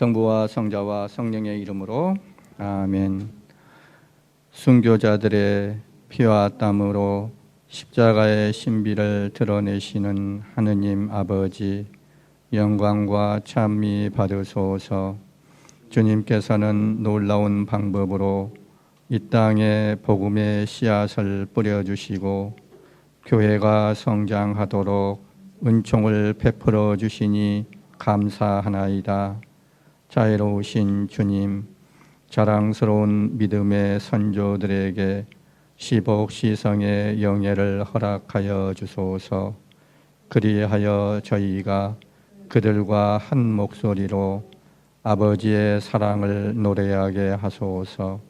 성부와 성자와 성령의 이름으로 아멘. 순교자들의 피와 땀으로 십자가의 신비를 드러내시는 하느님 아버지, 영광과 찬미 받으소서. 주님께서는 놀라운 방법으로 이 땅에 복음의 씨앗을 뿌려주시고 교회가 성장하도록 은총을 베풀어 주시니 감사하나이다. 자애로우신 주님, 자랑스러운 믿음의 선조들에게 시복시성의 영예를 허락하여 주소서. 그리하여 저희가 그들과 한 목소리로 아버지의 사랑을 노래하게 하소서.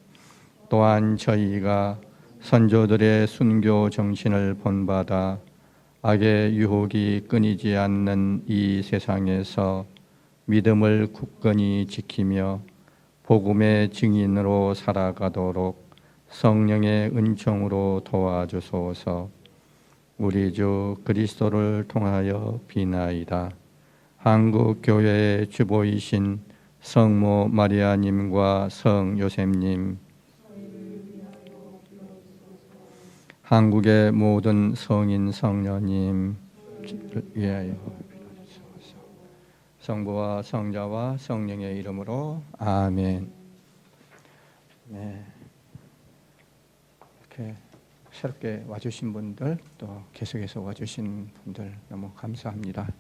또한 저희가 선조들의 순교 정신을 본받아 악의 유혹이 끊이지 않는 이 세상에서 믿음을 굳건히 지키며 복음의 증인으로 살아가도록 성령의 은총으로 도와주소서. 우리 주 그리스도를 통하여 비나이다. 한국 교회의 주보이신 성모 마리아님과 성 요셉님, 한국의 모든 성인 성녀님 위하여 성부와 성자와 성령의 이름으로 아멘. 네, 이렇게 새롭게 와주신 분들, 또 계속해서 와주신 분들 너무 감사합니다.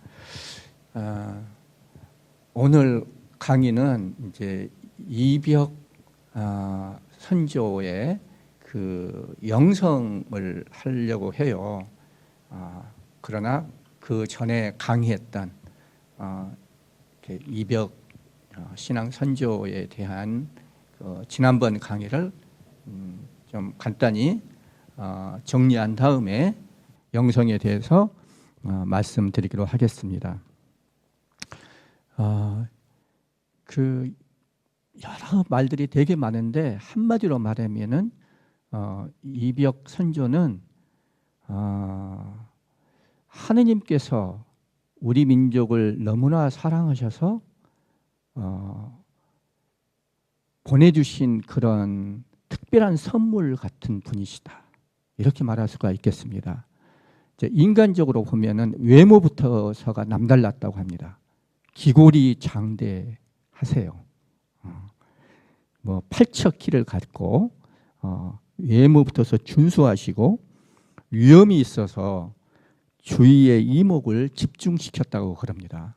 오늘 강의는 이제 이벽 선조의 그 영성을 하려고 해요. 그러나 그 전에 강의했던 이벽 신앙 선조에 대한 지난번 강의를 좀 간단히 정리한 다음에 영성에 대해서 말씀드리기로 하겠습니다. 그 여러 말들이 되게 많은데 한마디로 말하면은 이벽 선조는 하느님께서 우리 민족을 너무나 사랑하셔서 보내주신 그런 특별한 선물 같은 분이시다, 이렇게 말할 수가 있겠습니다. 인간적으로 보면은 외모부터서가 남달랐다고 합니다. 기골이 장대하세요. 뭐 팔척 키를 갖고 외모부터서 준수하시고 위엄이 있어서 주위의 이목을 집중시켰다고 그럽니다.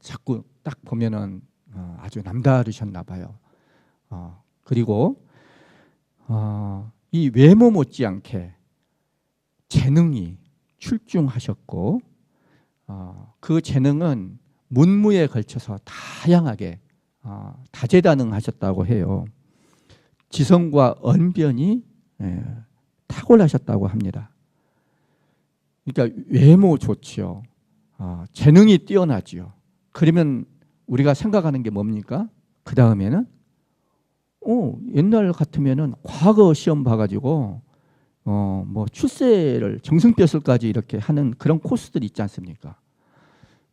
자꾸 딱 보면은 아주 남다르셨나 봐요. 그리고 이 외모 못지않게 재능이 출중하셨고 그 재능은 문무에 걸쳐서 다양하게 다재다능하셨다고 해요. 지성과 언변이 탁월하셨다고 합니다. 그러니까 외모 좋지요. 재능이 뛰어나지요. 그러면 우리가 생각하는 게 뭡니까? 그 다음에는 옛날 같으면은 과거 시험 봐가지고 뭐 출세를 정승뼈슬까지 이렇게 하는 그런 코스들이 있지 않습니까?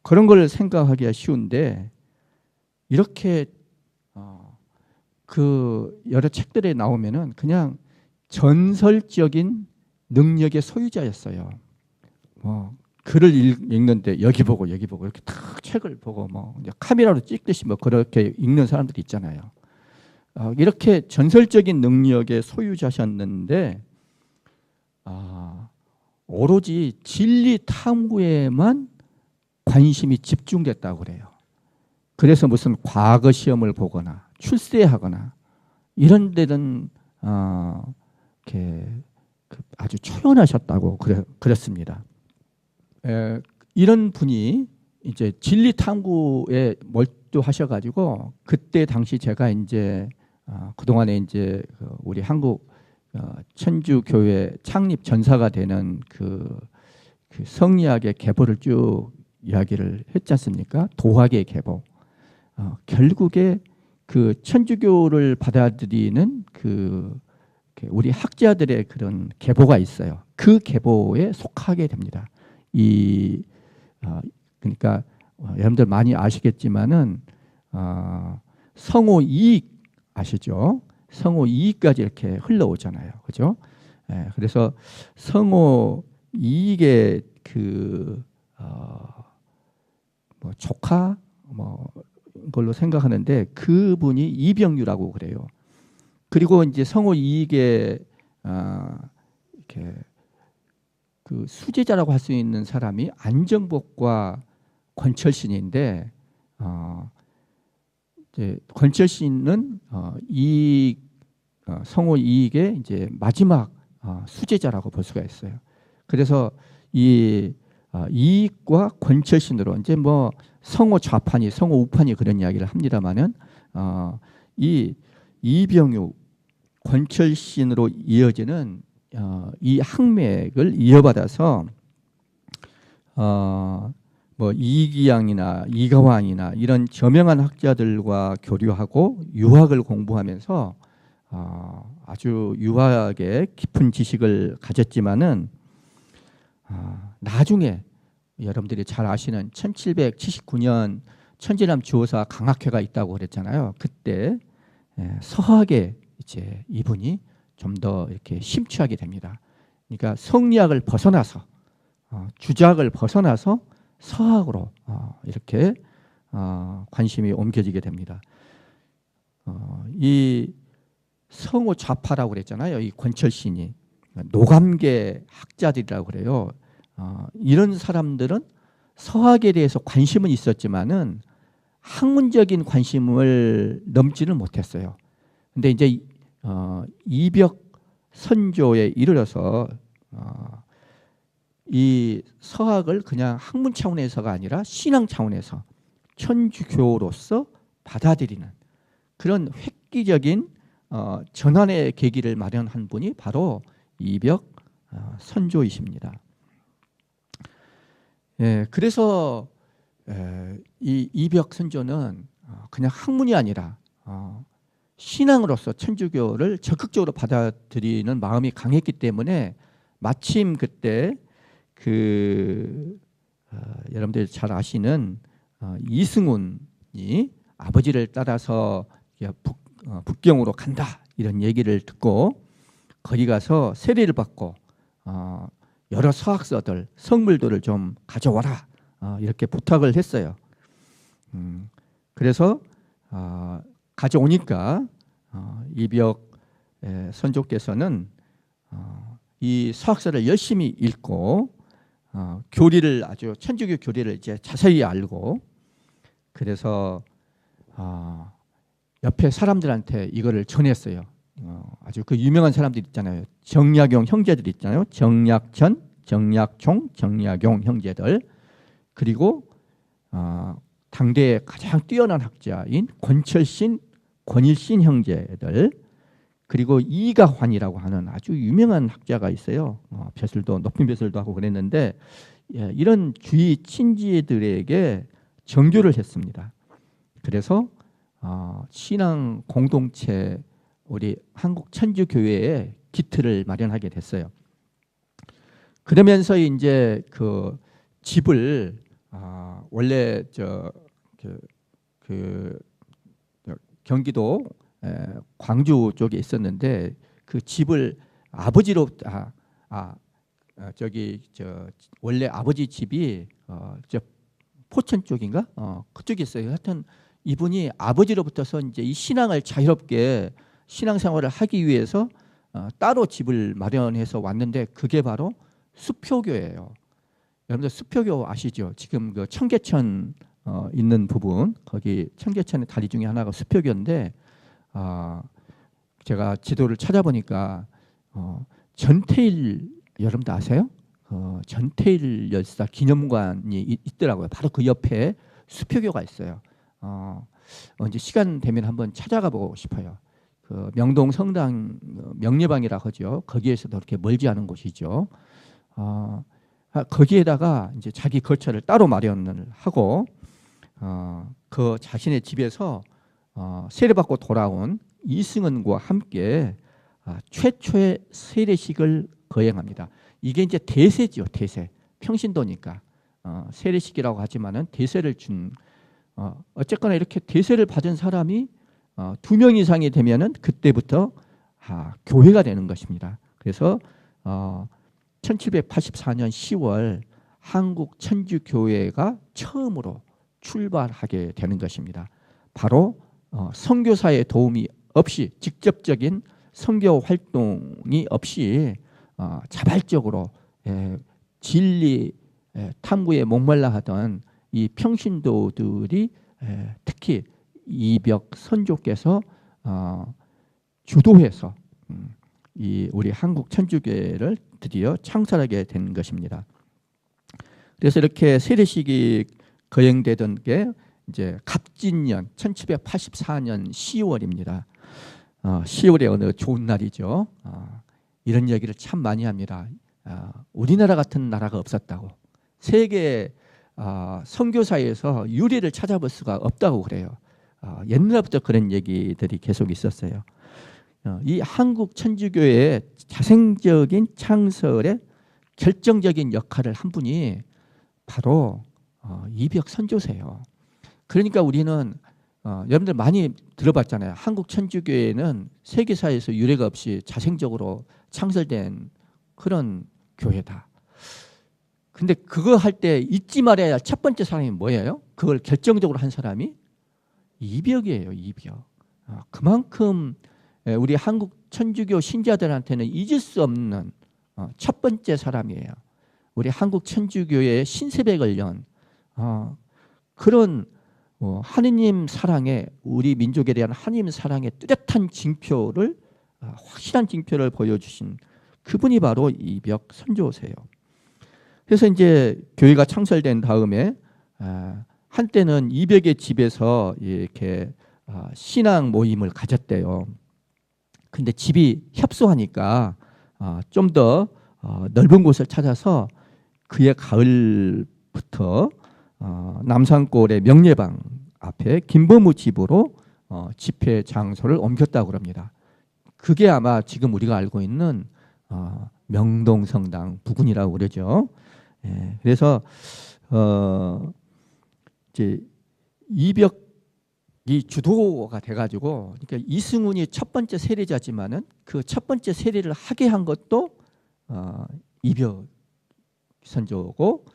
그런 걸 생각하기가 쉬운데 이렇게 그 여러 책들에 나오면은 그냥 전설적인 능력의 소유자였어요. 글을 읽는데 여기 보고 이렇게 탁 책을 보고 뭐 카메라로 찍듯이 뭐 그렇게 읽는 사람들이 있잖아요. 이렇게 전설적인 능력의 소유자셨는데 오로지 진리 탐구에만 관심이 집중됐다고 그래요. 그래서 무슨 과거 시험을 보거나 출세하거나 이런 데는 이렇게 아주 초연하셨다고 그랬습니다. 이런 분이 이제 진리 탐구에 몰두하셔가지고 그때 당시 제가 이제 그동안에 이제 우리 한국 천주교회 창립 전사가 되는 그 성리학의 계보를 쭉 이야기를 했지 않습니까? 도학의 계보. 결국에 그 천주교를 받아들이는 그 우리 학자들의 그런 계보가 있어요. 그 계보에 속하게 됩니다. 그러니까 여러분들 많이 아시겠지만은 성호 이익 아시죠? 성호 이익까지 이렇게 흘러오잖아요, 그죠? 예, 그래서 성호 이익의 뭐 조카 뭐 걸로 생각하는데 그분이 이병유라고 그래요. 그리고 이제 성호 이익의 이렇게 그 수제자라고 할 수 있는 사람이 안정복과 권철신인데 이제 권철신은 성호 이익의 이제 마지막 수제자라고 볼 수가 있어요. 그래서 이 이익과 권철신으로 이제 뭐 성호 좌판이 성호 우판이 그런 이야기를 합니다만은 이 이병유 권철신으로 이어지는 이 항맥을 이어받아서 뭐 이기양이나 이가왕이나 이런 저명한 학자들과 교류하고 유학을 공부하면서 아주 유학의 깊은 지식을 가졌지만은 나중에 여러분들이 잘 아시는 1779년 천지남 주호사 강학회가 있다고 그랬잖아요. 그때 서학에 이제 이분이 좀 더 이렇게 심취하게 됩니다. 그러니까 성리학을 벗어나서 주작을 벗어나서 서학으로 이렇게 관심이 옮겨지게 됩니다. 이 성호 좌파라고 그랬잖아요. 이 권철신이 노감계 학자들이라고 그래요. 이런 사람들은 서학에 대해서 관심은 있었지만은 학문적인 관심을 넘지는 못했어요. 근데 이제 이벽 선조에 이르러서 이 서학을 그냥 학문 차원에서가 아니라 신앙 차원에서 천주교로서 받아들이는 그런 획기적인 전환의 계기를 마련한 분이 바로 이벽 선조이십니다. 예, 그래서 이 이벽 선조는 그냥 학문이 아니라 신앙으로서 천주교를 적극적으로 받아들이는 마음이 강했기 때문에 마침 그때 여러분들 잘 아시는 이승훈이 아버지를 따라서 북경으로 간다 이런 얘기를 듣고 거기 가서 세례를 받고 여러 서학서들 성물들을 좀 가져와라 이렇게 부탁을 했어요. 그래서 가져오니까 이벽 선조께서는 이 서학서를 열심히 읽고 교리를 아주 천주교 교리를 이제 자세히 알고 그래서 옆에 사람들한테 이거를 전했어요. 아주 그 유명한 사람들 있잖아요. 정약용 형제들 있잖아요. 정약천, 정약총, 정약용 형제들 그리고 당대의 가장 뛰어난 학자인 권철신, 권일신 형제들 그리고 이가환이라고 하는 아주 유명한 학자가 있어요. 벼슬도 높은 벼슬도 하고 그랬는데 이런 주위 친지들에게 정교를 했습니다. 그래서 신앙 공동체 우리 한국 천주교회에 기틀을 마련하게 됐어요. 그러면서 이제 그 집을 원래 경기도 광주 쪽에 있었는데 그 집을 아버지로 원래 아버지 집이 포천 쪽인가 그쪽에 있어요. 하여튼 이분이 아버지로부터서 이제 이 신앙을 자유롭게 신앙생활을 하기 위해서 따로 집을 마련해서 왔는데 그게 바로 수표교예요. 여러분들 수표교 아시죠? 지금 그 청계천 있는 부분 거기 청계천의 다리 중에 하나가 수표교인데 제가 지도를 찾아보니까 전태일 여러분들 아세요? 전태일 열사 기념관이 있더라고요. 바로 그 옆에 수표교가 있어요. 이제 시간 되면 한번 찾아가 보고 싶어요. 그 명동 성당 명례방이라 하죠. 거기에서도 그렇게 멀지 않은 곳이죠. 거기에다가 이제 자기 거처를 따로 마련을 하고 그 자신의 집에서 세례받고 돌아온 이승은과 함께 최초의 세례식을 거행합니다. 이게 이제 대세죠, 대세. 평신도니까 세례식이라고 하지만은 대세를 준 어쨌거나 이렇게 대세를 받은 사람이 2명 이상이 되면은 그때부터 교회가 되는 것입니다. 그래서 1784년 10월 한국 천주교회가 처음으로 출발하게 되는 것입니다. 바로 선교사의 도움이 없이 직접적인 선교 활동이 없이 자발적으로 진리 탐구에 목말라 하던 이 평신도들이 특히 이벽 선조께서 주도해서 이 우리 한국 천주교회를 드디어 창설하게 된 것입니다. 그래서 이렇게 세례식이 거행되던 게 이제 갑진년 1784년 10월입니다. 10월에 어느 좋은 날이죠. 이런 얘기를 참 많이 합니다. 우리나라 같은 나라가 없었다고. 세계 선교사에서 유례를 찾아볼 수가 없다고 그래요. 옛날부터 그런 얘기들이 계속 있었어요. 이 한국 천주교회의 자생적인 창설에 결정적인 역할을 한 분이 바로 이벽 선조세요. 그러니까 우리는 여러분들 많이 들어봤잖아요. 한국 천주교회는 세계사에서 유례가 없이 자생적으로 창설된 그런 교회다. 근데 그거 할 때 잊지 말아야 할 첫 번째 사람이 뭐예요? 그걸 결정적으로 한 사람이 이벽이에요. 이벽. 그만큼 우리 한국 천주교 신자들한테는 잊을 수 없는 첫 번째 사람이에요. 우리 한국 천주교회의 신세백을 연 그런 하느님 사랑에, 우리 민족에 대한 하느님 사랑의 뚜렷한 징표를, 확실한 징표를 보여주신 그분이 바로 이벽 선조세요. 그래서 이제 교회가 창설된 다음에 한때는 이벽의 집에서 이렇게 신앙 모임을 가졌대요. 근데 집이 협소하니까 좀 더 넓은 곳을 찾아서 그해 가을부터 남산골의 명례방 앞에 김범우 집으로 집회 장소를 옮겼다고 합니다. 그게 아마 지금 우리가 알고 있는 명동성당 부근이라고 그러죠. 그래서 이제 이벽이 주도가 돼가지고, 그러니까 이승훈이 첫 번째 세례자지만은 그 첫 번째 세례를 하게 한 것도 이벽 선조고,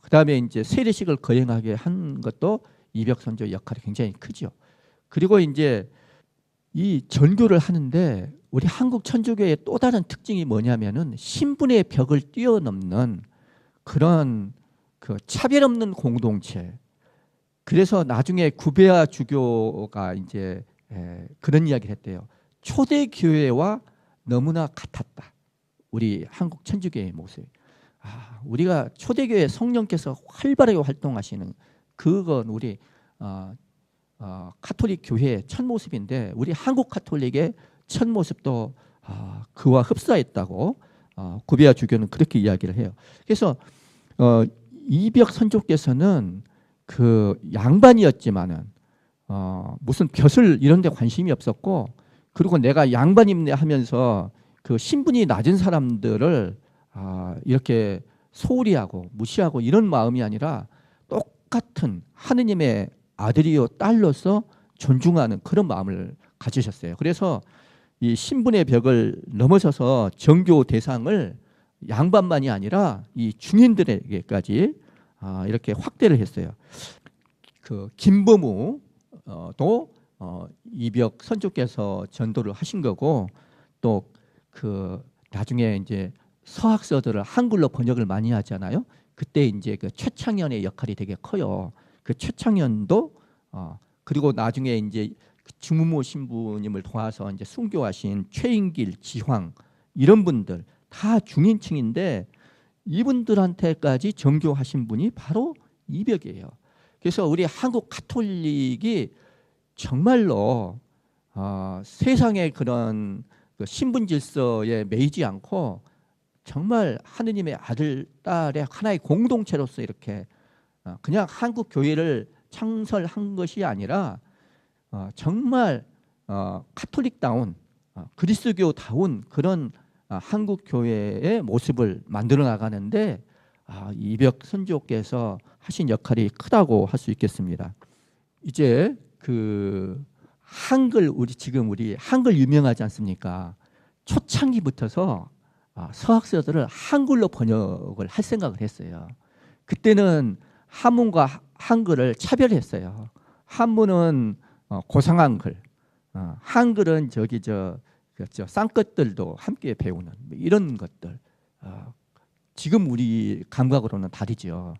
그 다음에 이제 세례식을 거행하게 한 것도 이벽 선조 역할이 굉장히 크죠. 그리고 이제 이 전교를 하는데 우리 한국 천주교의 또 다른 특징이 뭐냐면은 신분의 벽을 뛰어넘는 그런 그 차별 없는 공동체. 그래서 나중에 구베아 주교가 이제 그런 이야기를 했대요. 초대 교회와 너무나 같았다. 우리 한국 천주교의 모습. 우리가 초대교회 성령께서 활발하게 활동하시는 그건 우리 카톨릭 교회의 첫 모습인데, 우리 한국 카톨릭의 첫 모습도 그와 흡사했다고 구베아 주교는 그렇게 이야기를 해요. 그래서 이벽 선조께서는 그 양반이었지만은 무슨 벼슬 이런 데 관심이 없었고, 그리고 내가 양반임내 하면서 그 신분이 낮은 사람들을 이렇게 소홀히 하고 무시하고 이런 마음이 아니라 똑같은 하느님의 아들이요 딸로서 존중하는 그런 마음을 가지셨어요. 그래서 이 신분의 벽을 넘어서서 정교 대상을 양반만이 아니라 이 중인들에게까지 이렇게 확대를 했어요. 그 김범우도 이벽 선조께서 전도를 하신 거고, 또 그 나중에 이제 서학서들을 한글로 번역을 많이 하잖아요. 그때 이제 그 최창현의 역할이 되게 커요. 그 최창현도 그리고 나중에 이제 주무모 신부님을 도와서 이제 순교하신 최인길, 지황 이런 분들 다 중인층인데 이분들한테까지 정교하신 분이 바로 이벽이에요. 그래서 우리 한국 카톨릭이 정말로 세상의 그런 그 신분 질서에 매이지 않고 정말 하느님의 아들, 딸의 하나의 공동체로서 이렇게 그냥 한국 교회를 창설한 것이 아니라 정말 카톨릭다운 그리스도교다운 그런 한국 교회의 모습을 만들어 나가는데 이벽 선조께서 하신 역할이 크다고 할 수 있겠습니다. 이제 그 한글 우리 한글 유명하지 않습니까? 초창기부터서 서학서들을 한글로 번역을 할 생각을 했어요. 그때는 한문과 한글을 차별했어요. 한문은 고상한글, 한글은 쌍것들도 함께 배우는 이런 것들. 지금 우리 감각으로는 다르죠.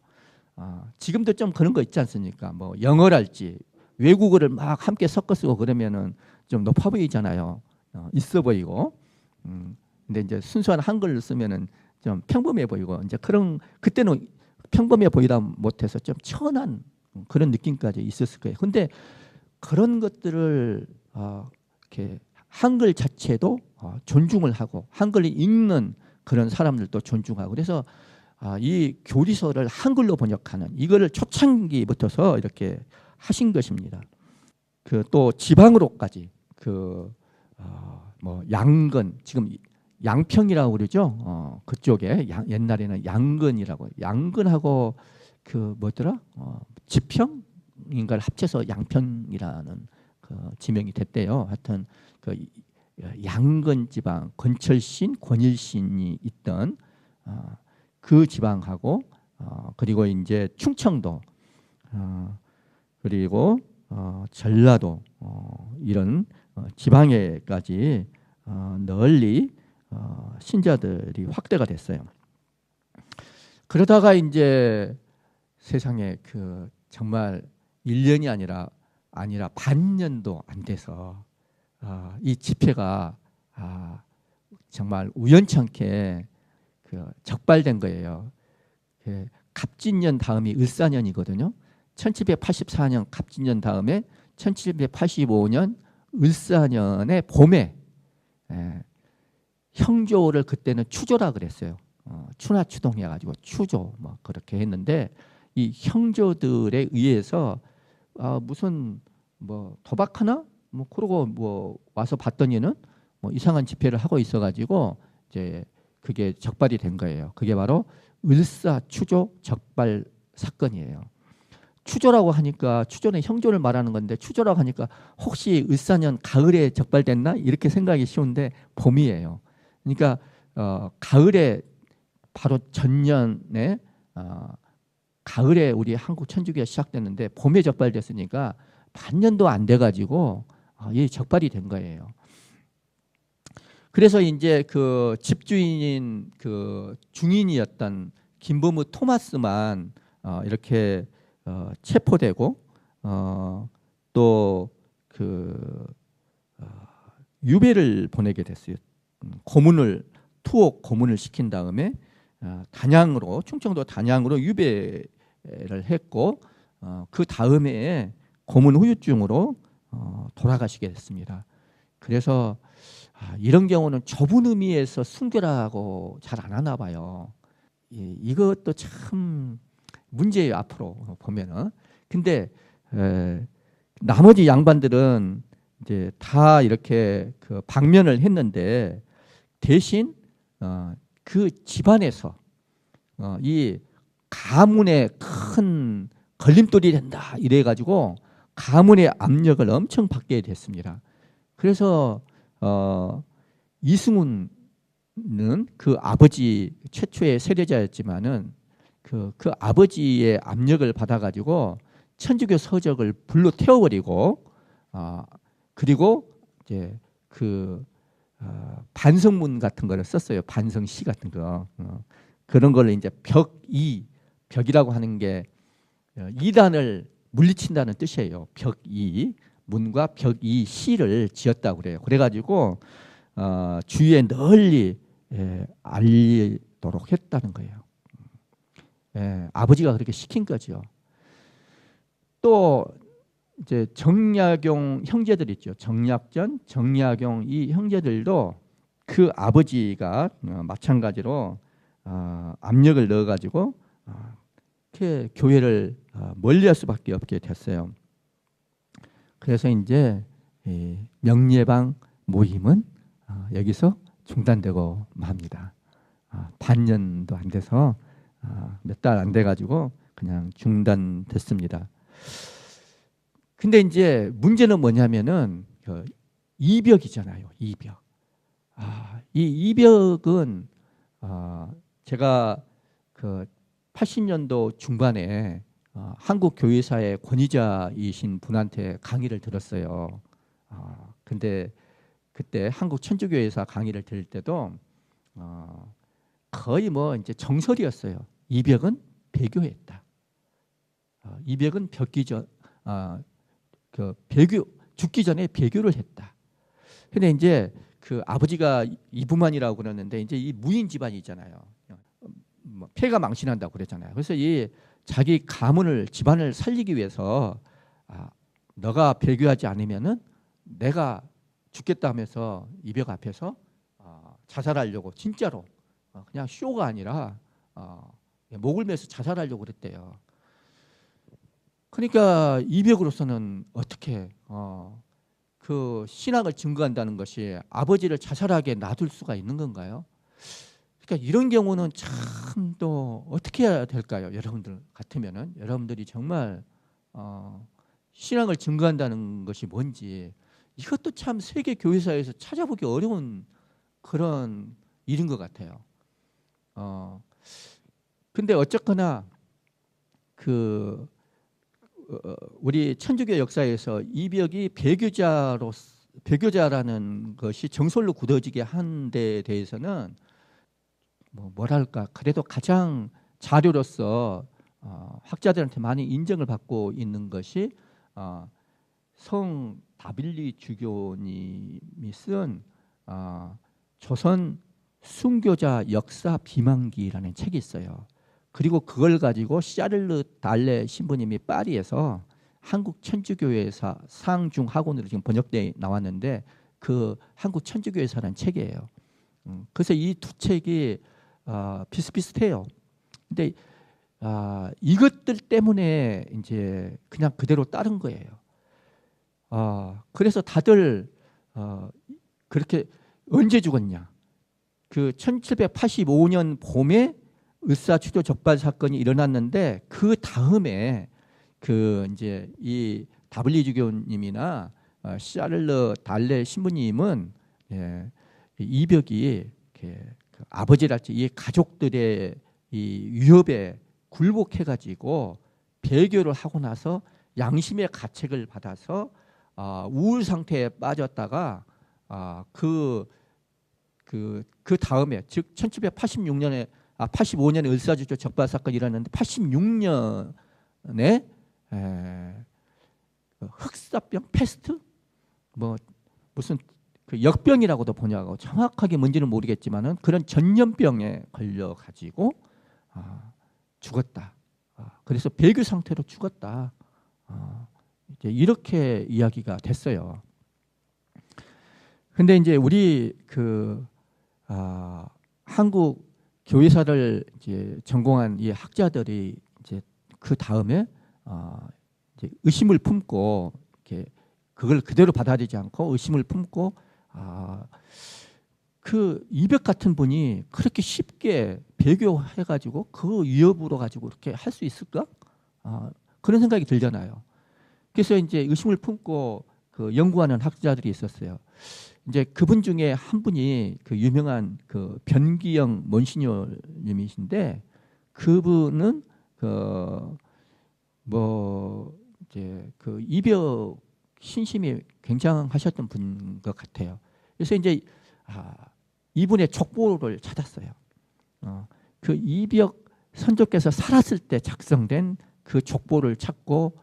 지금도 좀 그런 거 있지 않습니까? 뭐 영어랄지 외국어를 막 함께 섞어 쓰고 그러면은 좀 높아 보이잖아요. 있어 보이고. 근데 이제 순수한 한글을 쓰면은 좀 평범해 보이고 이제 그때는 평범해 보이다 못해서 좀 천한 그런 느낌까지 있었을 거예요. 근데 그런 것들을 이렇게 한글 자체도 존중을 하고 한글을 읽는 그런 사람들도 존중하고 그래서 이 교리서를 한글로 번역하는 이거를 초창기부터서 이렇게 하신 것입니다. 그 또 지방으로까지 뭐 양근 지금 양평이라고 그러죠. 그쪽에 옛날에는 양근이라고 양근하고 그 뭐더라 지평인가를 합쳐서 양평이라는 그 지명이 됐대요. 하여튼 그 양근 지방 건철신 권일신이 있던 그 지방하고 그리고 이제 충청도 그리고 전라도 이런 지방에까지 널리 신자들이 확대가 됐어요. 그러다가 이제 세상에 그 정말 1년이 아니라 반년도 안 돼서 이 집회가 정말 우연찮게 적발된 거예요. 갑진년 다음이 을사년이거든요. 1784년 갑진년 다음에 1785년 을사년의 봄에 형조를 그때는 추조라 그랬어요. 추나추동해가지고 추조 뭐 그렇게 했는데 이 형조들에 의해서 무슨 뭐 도박하나 뭐 그러고 뭐 와서 봤더니는 뭐 이상한 집회를 하고 있어가지고 이제 그게 적발이 된 거예요. 그게 바로 을사추조 적발 사건이에요. 추조라고 하니까 추조는 형조를 말하는 건데 추조라고 하니까 혹시 을사년 가을에 적발됐나 이렇게 생각이 쉬운데 봄이에요. 그러니까 가을에 바로 전년에 가을에 우리 한국 천주교가 시작됐는데 봄에 적발됐으니까 반년도 안 돼가지고 이 적발이 된 거예요. 그래서 이제 그 집주인인 그 중인이었던 김보무 토마스만 이렇게 체포되고 또 그 유배를 보내게 됐어요. 투옥 고문을 시킨 다음에 단양으로 충청도 단양으로 유배를 했고 그 다음에 고문 후유증으로 돌아가시게 됐습니다. 그래서 이런 경우는 좁은 의미에서 순교라고 잘 안 하나 봐요. 이것도 참 문제예요. 앞으로 보면은. 근데 나머지 양반들은 이제 다 이렇게 그 방면을 했는데 대신 그 집안에서 이 가문의 큰 걸림돌이 된다 이래가지고 가문의 압력을 엄청 받게 됐습니다. 그래서 이승훈은 그 아버지 최초의 세례자였지만은 그 아버지의 압력을 받아가지고 천주교 서적을 불로 태워버리고 그리고 이제 그 반성문 같은 거를 썼어요. 반성시 같은 거 그런 걸 이제 벽이라고 하는 게 이단을 물리친다는 뜻이에요. 벽이 문과 벽이 시를 지었다고 그래요. 그래가지고 주위에 널리 알리도록 했다는 거예요. 아버지가 그렇게 시킨 거죠. 또 이제 정약용 형제들 있죠. 정약전, 정약용 이 형제들도 그 아버지가 마찬가지로 압력을 넣어가지고 이렇게 교회를 멀리할 수밖에 없게 됐어요. 그래서 이제 명예방 모임은 여기서 중단되고 맙니다. 반년도 안 돼서 몇 달 안 돼가지고 그냥 중단됐습니다. 근데 이제 문제는 뭐냐면은 그 이벽이잖아요. 이벽. 이 이벽은 제가 그 80년도 중반에 한국 교회사의 권위자이신 분한테 강의를 들었어요. 근데 그때 한국 천주교회사 강의를 들을 때도 거의 뭐 이제 정설이었어요. 이벽은 배교했다. 이벽은 그 배교 죽기 전에 배교를 했다. 근데 이제 그 아버지가 이부만이라고 그러는데 이제 이 무인 집안이잖아요. 뭐 폐가 망신한다고 그랬잖아요. 그래서 이 자기 가문을 집안을 살리기 위해서 너가 배교하지 않으면은 내가 죽겠다 하면서 이벽 앞에서 자살하려고 진짜로 그냥 쇼가 아니라 목을 매서 자살하려고 그랬대요. 그러니까 이벽으로서는 어떻게 그 신앙을 증거한다는 것이 아버지를 자살하게 놔둘 수가 있는 건가요? 그러니까 이런 경우는 참 또 어떻게 해야 될까요? 여러분들 같으면은 여러분들이 정말 신앙을 증거한다는 것이 뭔지 이것도 참 세계 교회사에서 찾아보기 어려운 그런 일인 것 같아요. 근데 어쨌거나 그 우리 천주교 역사에서 이벽이 배교자라는 것이 정설로 굳어지게 한 데에 대해서는 뭐랄까 그래도 가장 자료로서 학자들한테 많이 인정을 받고 있는 것이 성 다빌리 주교님이 쓴 조선 순교자 역사 비만기라는 책이 있어요. 그리고 그걸 가지고 샤를르 달레 신부님이 파리에서 한국 천주교회사 상중 학원으로 지금 번역돼 나왔는데 그 한국 천주교회사라는 책이에요. 그래서 이 두 책이 비슷비슷해요. 근데 이것들 때문에 이제 그냥 그대로 따른 거예요. 그래서 다들 그렇게 언제 죽었냐? 그 1785년 봄에 을사추도 적발 사건이 일어났는데 그 다음에 그 이제 이 다블리 주교님이나 샤를르 달레 신부님은 이벽이 그 아버지랄지 이 가족들의 이 위협에 굴복해가지고 배교를 하고 나서 양심의 가책을 받아서 우울 상태에 빠졌다가 그 다음에 즉 1786년에 85년에 을사주조 적발 사건이 일어났는데 86년에 흑사병 패스트 뭐 무슨 그 역병이라고도 번역하고 정확하게 뭔지는 모르겠지만은 그런 전염병에 걸려 가지고 죽었다. 그래서 배교 상태로 죽었다. 이제 이렇게 이야기가 됐어요. 근데 이제 우리 그 한국 교회사를 이제 전공한 이 학자들이 이제 그 다음에 이제 의심을 품고 이렇게 그걸 그대로 받아들이지 않고 의심을 품고 그 이벽 같은 분이 그렇게 쉽게 배교해가지고 그 위협으로 가지고 이렇게 할 수 있을까? 그런 생각이 들잖아요. 그래서 이제 의심을 품고 그 연구하는 학자들이 있었어요. 이제 그분 중에 한 분이 그 유명한 그 변기영 몬시뇨님이신데 그분은 이제 그 이벽 신심이 굉장하셨던 분인 것 같아요. 그래서 이제 이분의 족보를 찾았어요. 그 이벽 선조께서 살았을 때 작성된 그 족보를 찾고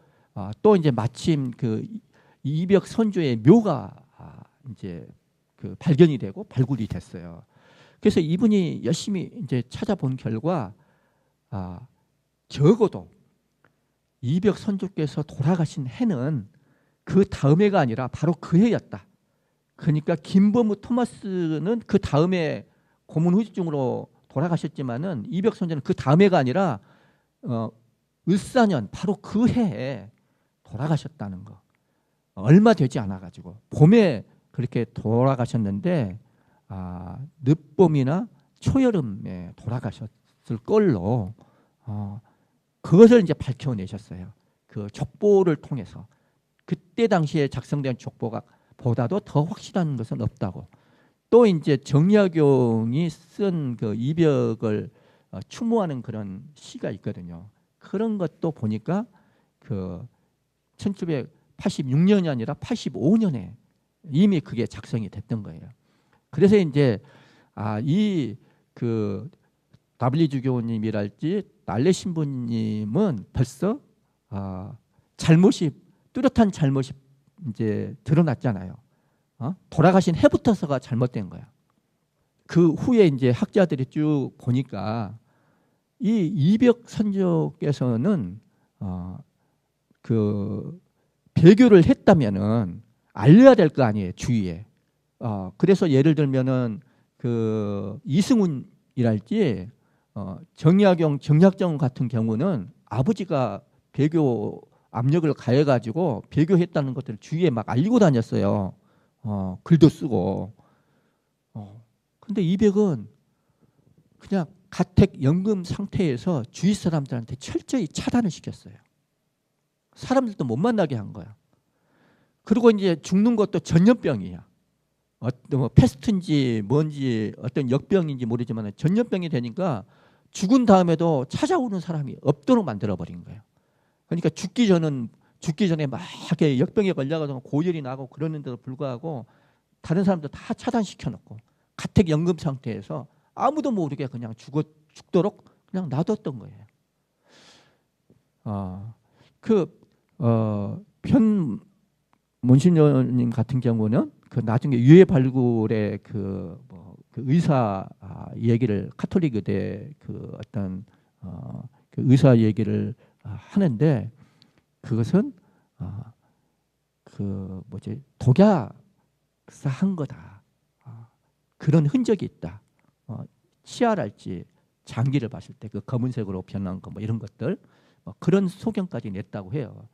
또 이제 마침 그 이벽 선조의 묘가 이제 그 발견이 되고 발굴이 됐어요. 그래서 이분이 열심히 이제 찾아본 결과 적어도 이벽 선조께서 돌아가신 해는 그 다음 해가 아니라 바로 그 해였다. 그러니까 김범우 토마스는 그 다음에 고문 후유증으로 돌아가셨지만은 이벽 선조는 그 다음 해가 아니라 을사년 바로 그 해에 돌아가셨다는 거. 얼마 되지 않아 가지고 봄에 그렇게 돌아가셨는데 늦봄이나 초여름에 돌아가셨어요. 걸로 그것을 이제 밝혀내셨어요. 그 족보를 통해서. 그때 당시에 작성된 족보가 보다도 더 확실한 것은 없다고. 또 이제 정약용이 쓴 그 이벽을 추모하는 그런 시가 있거든요. 그런 것도 보니까 그 1786년이 아니라 85년에 이미 그게 작성이 됐던 거예요. 그래서 이제 이 그 W 주교님이랄지 날래 신부님은 벌써 잘못이 뚜렷한 잘못이 이제 드러났잖아요. 돌아가신 해부터서가 잘못된 거야. 그 후에 이제 학자들이 쭉 보니까 이 이벽 선조께서는 그 배교를 했다면은 알려야 될 거 아니에요, 주위에. 그래서 예를 들면은 그 이승훈이랄지 정약용 같은 경우는 아버지가 배교 압력을 가해가지고 배교했다는 것들을 주위에 막 알리고 다녔어요. 글도 쓰고. 근데 이백은 그냥 가택연금 상태에서 주위 사람들한테 철저히 차단을 시켰어요. 사람들도 못 만나게 한 거야. 그리고 이제 죽는 것도 전염병이야. 뭐 패스트인지 뭔지 어떤 역병인지 모르지만 전염병이 되니까 죽은 다음에도 찾아오는 사람이 없도록 만들어버린 거예요. 그러니까 죽기 전에 막 이렇게 역병에 걸려가지고 고열이 나고 그러는데도 불구하고 다른 사람들 다 차단시켜놓고 가택연금 상태에서 아무도 모르게 그냥 죽도록 그냥 놔뒀던 거예요. 문신녀님 같은 경우는 그 나중에 유해 발굴의 그 의사 얘기를 카톨릭 의대 그 어떤 그 의사 얘기를 하는데 그것은 그 뭐지 독약사 한 거다. 그런 흔적이 있다. 치아랄지 장기를 봤을 때 그 검은색으로 변한 거 뭐 이런 것들 그런 소견까지 냈다고 해요.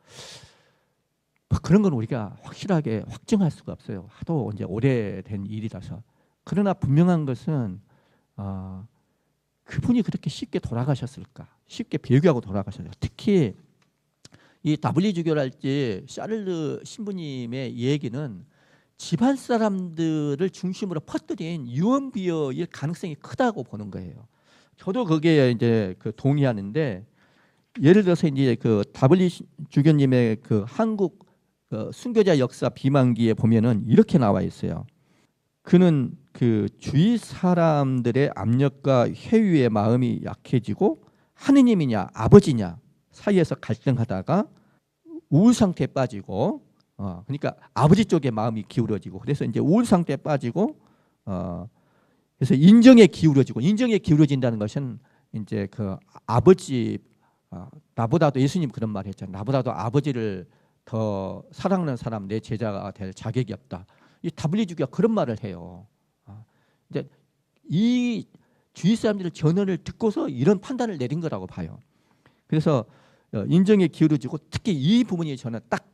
그런 건 우리가 확실하게 확증할 수가 없어요. 하도 이제 오래된 일이라서. 그러나 분명한 것은 그분이 그렇게 쉽게 돌아가셨을까? 쉽게 배교하고 돌아가셨어요. 특히 이 W 주교랄지 샤를르 신부님의 얘기는 집안 사람들을 중심으로 퍼뜨린 유언비어일 가능성이 크다고 보는 거예요. 저도 거기에 이제 그 동의하는데 예를 들어서 이제 그 W 주교님의 그 한국 순교자 역사 비만기에 보면은 이렇게 나와 있어요. 그는 그 주위 사람들의 압력과 회유의 마음이 약해지고 하느님이냐 아버지냐 사이에서 갈등하다가 우울 상태에 빠지고 그러니까 아버지 쪽에 마음이 기울어지고 그래서 이제 우울 상태에 빠지고 그래서 인정에 기울어진다는 것은 이제 그 아버지 나보다도 예수님 그런 말 했잖아요. 나보다도 아버지를 더 사랑하는 사람 내 제자가 될 자격이 없다. 이 W 주교가 그런 말을 해요. 이제 이 주위 사람들의 전언을 듣고서 이런 판단을 내린 거라고 봐요. 그래서 인정에 기울어지고 특히 이 부분이 저는 딱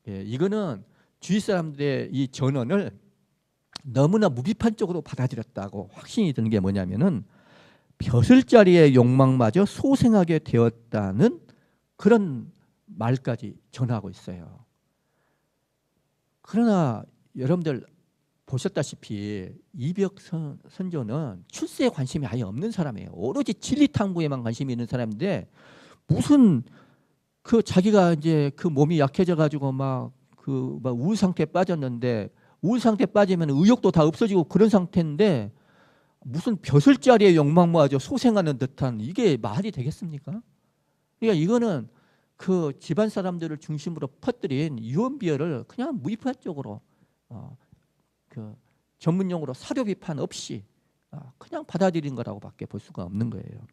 이거는 주위 사람들의 이 전언을 너무나 무비판적으로 받아들였다고 확신이 드는 게 뭐냐면은 벼슬자리의 욕망마저 소생하게 되었다는 그런 말까지 전하고 있어요. 그러나 여러분들 보셨다시피 이벽 선조는 출세에 관심이 아예 없는 사람이에요. 오로지 진리 탐구에만 관심이 있는 사람인데 무슨 그 자기가 이제 그 몸이 약해져 가지고 막 우울 상태에 빠졌는데 우울 상태에 빠지면 의욕도 다 없어지고 그런 상태인데 무슨 벼슬자리의 욕망마저 소생하는 듯한 이게 말이 되겠습니까? 그러니까 이거는 그 집안 사람들을 중심으로 퍼뜨린 유언비어를 그냥 무의판적으로 그 전문용어로 사료 비판 없이 그냥 받아들인 거라고밖에 볼 수가 없는 거예요.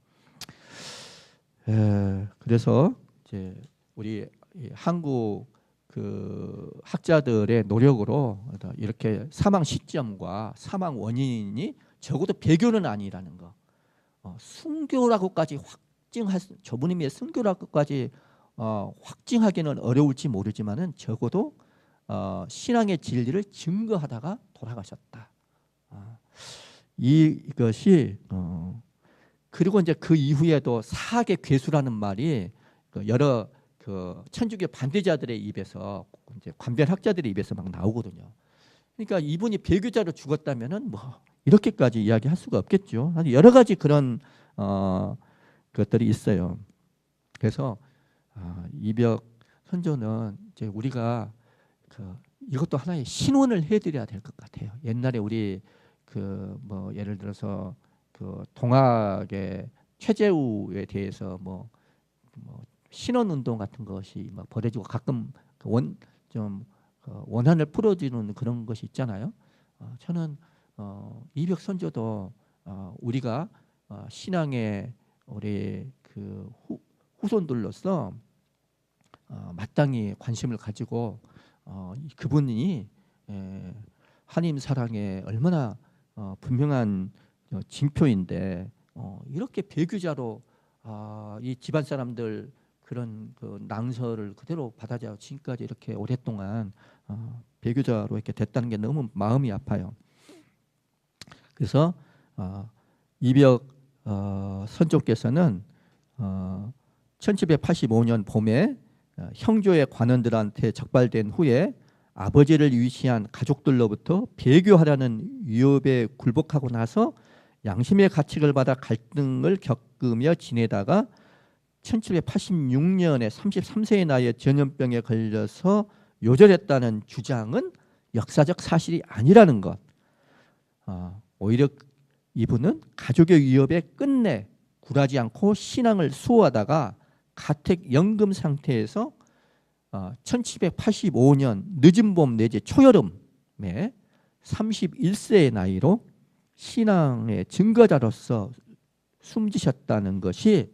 그래서 이제 우리 한국 그 학자들의 노력으로 이렇게 사망 시점과 사망 원인이 적어도 배교는 아니라는 거, 순교라고까지 확증할 저분님의 순교라고까지 확증하기는 어려울지 모르지만은 적어도 신앙의 진리를 증거하다가 돌아가셨다. 이것이 그리고 이제 그 이후에도 사학의 괴수라는 말이 그 여러 그 천주교 반대자들의 입에서 이제 관변학자들의 입에서 막 나오거든요. 그러니까 이분이 배교자로 죽었다면은 뭐 이렇게까지 이야기할 수가 없겠죠. 여러 가지 그런 것들이 있어요. 그래서 이벽 선조는 이제 우리가 이것도 하나의 신원을 해드려야 될 것 같아요. 옛날에 우리 그 뭐 예를 들어서 그 동학의 최재우에 대해서 뭐 신원 운동 같은 것이 막 벌어지고 가끔 좀 원한을 풀어주는 그런 것이 있잖아요. 저는 이벽 선조도 우리가 신앙의 우리 그 후손들로서 마땅히 관심을 가지고 그분이 하나님 사랑에 얼마나 분명한 징표인데 이렇게 배교자로 이 집안 사람들 그런 그 낭설을 그대로 받아자 지금까지 이렇게 오랫동안 배교자로 이렇게 됐다는 게 너무 마음이 아파요. 그래서 이벽 선조께서는 1785년 봄에 형조의 관원들한테 적발된 후에 아버지를 위시한 가족들로부터 배교하라는 위협에 굴복하고 나서 양심의 가책을 받아 갈등을 겪으며 지내다가 1786년에 33세의 나이에 전염병에 걸려서 요절했다는 주장은 역사적 사실이 아니라는 것. 오히려 이분은 가족의 위협에 끝내 굴하지 않고 신앙을 수호하다가 가택연금 상태에서 1785년 늦은 봄 내지 초여름에 31세의 나이로 신앙의 증거자로서 숨지셨다는 것이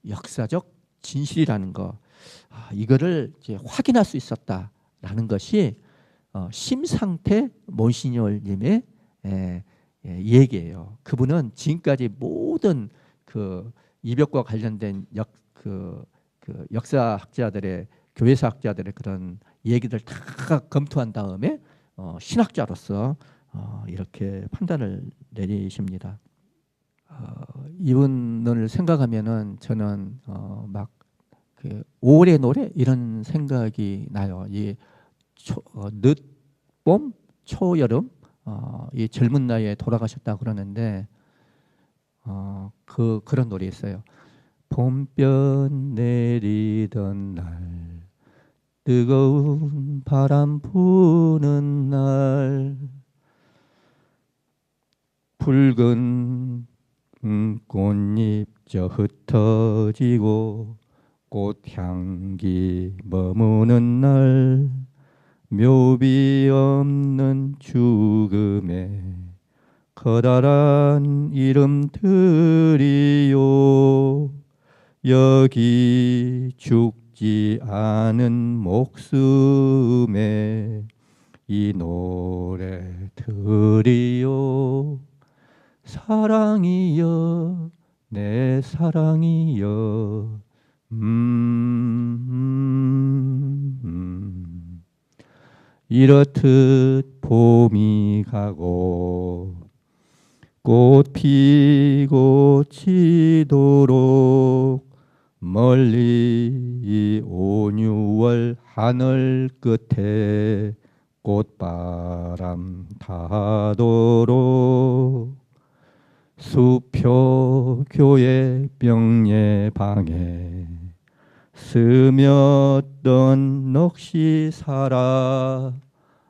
역사적 진실이라는 거. 이거를 이제 확인할 수 있었다라는 것이 심상태 몬시뇰님의 얘기예요. 그분은 지금까지 모든 그 이벽과 관련된 역사학자들의 교회사학자들의 그런 얘기들 다 검토한 다음에 신학자로서 이렇게 판단을 내리십니다. 이분을 생각하면은 저는 막 그 올해 노래 이런 생각이 나요. 이 늦봄 초여름 이 젊은 나이에 돌아가셨다 그러는데 그런 노래 있어요. 봄볕 내리던 날 뜨거운 바람 부는 날 붉은 꽃잎 저 흩어지고 꽃향기 머무는 날 묘비 없는 죽음에 커다란 이름들이요 여기 죽지 않은 목숨에 이 노래 들이요 사랑이여 내 사랑이여 이렇듯 봄이 가고 꽃 피고 지도록 멀리 5, 6월 하늘 끝에 꽃바람 타도록 수표 교회 병례방에 스며던 넋이 살아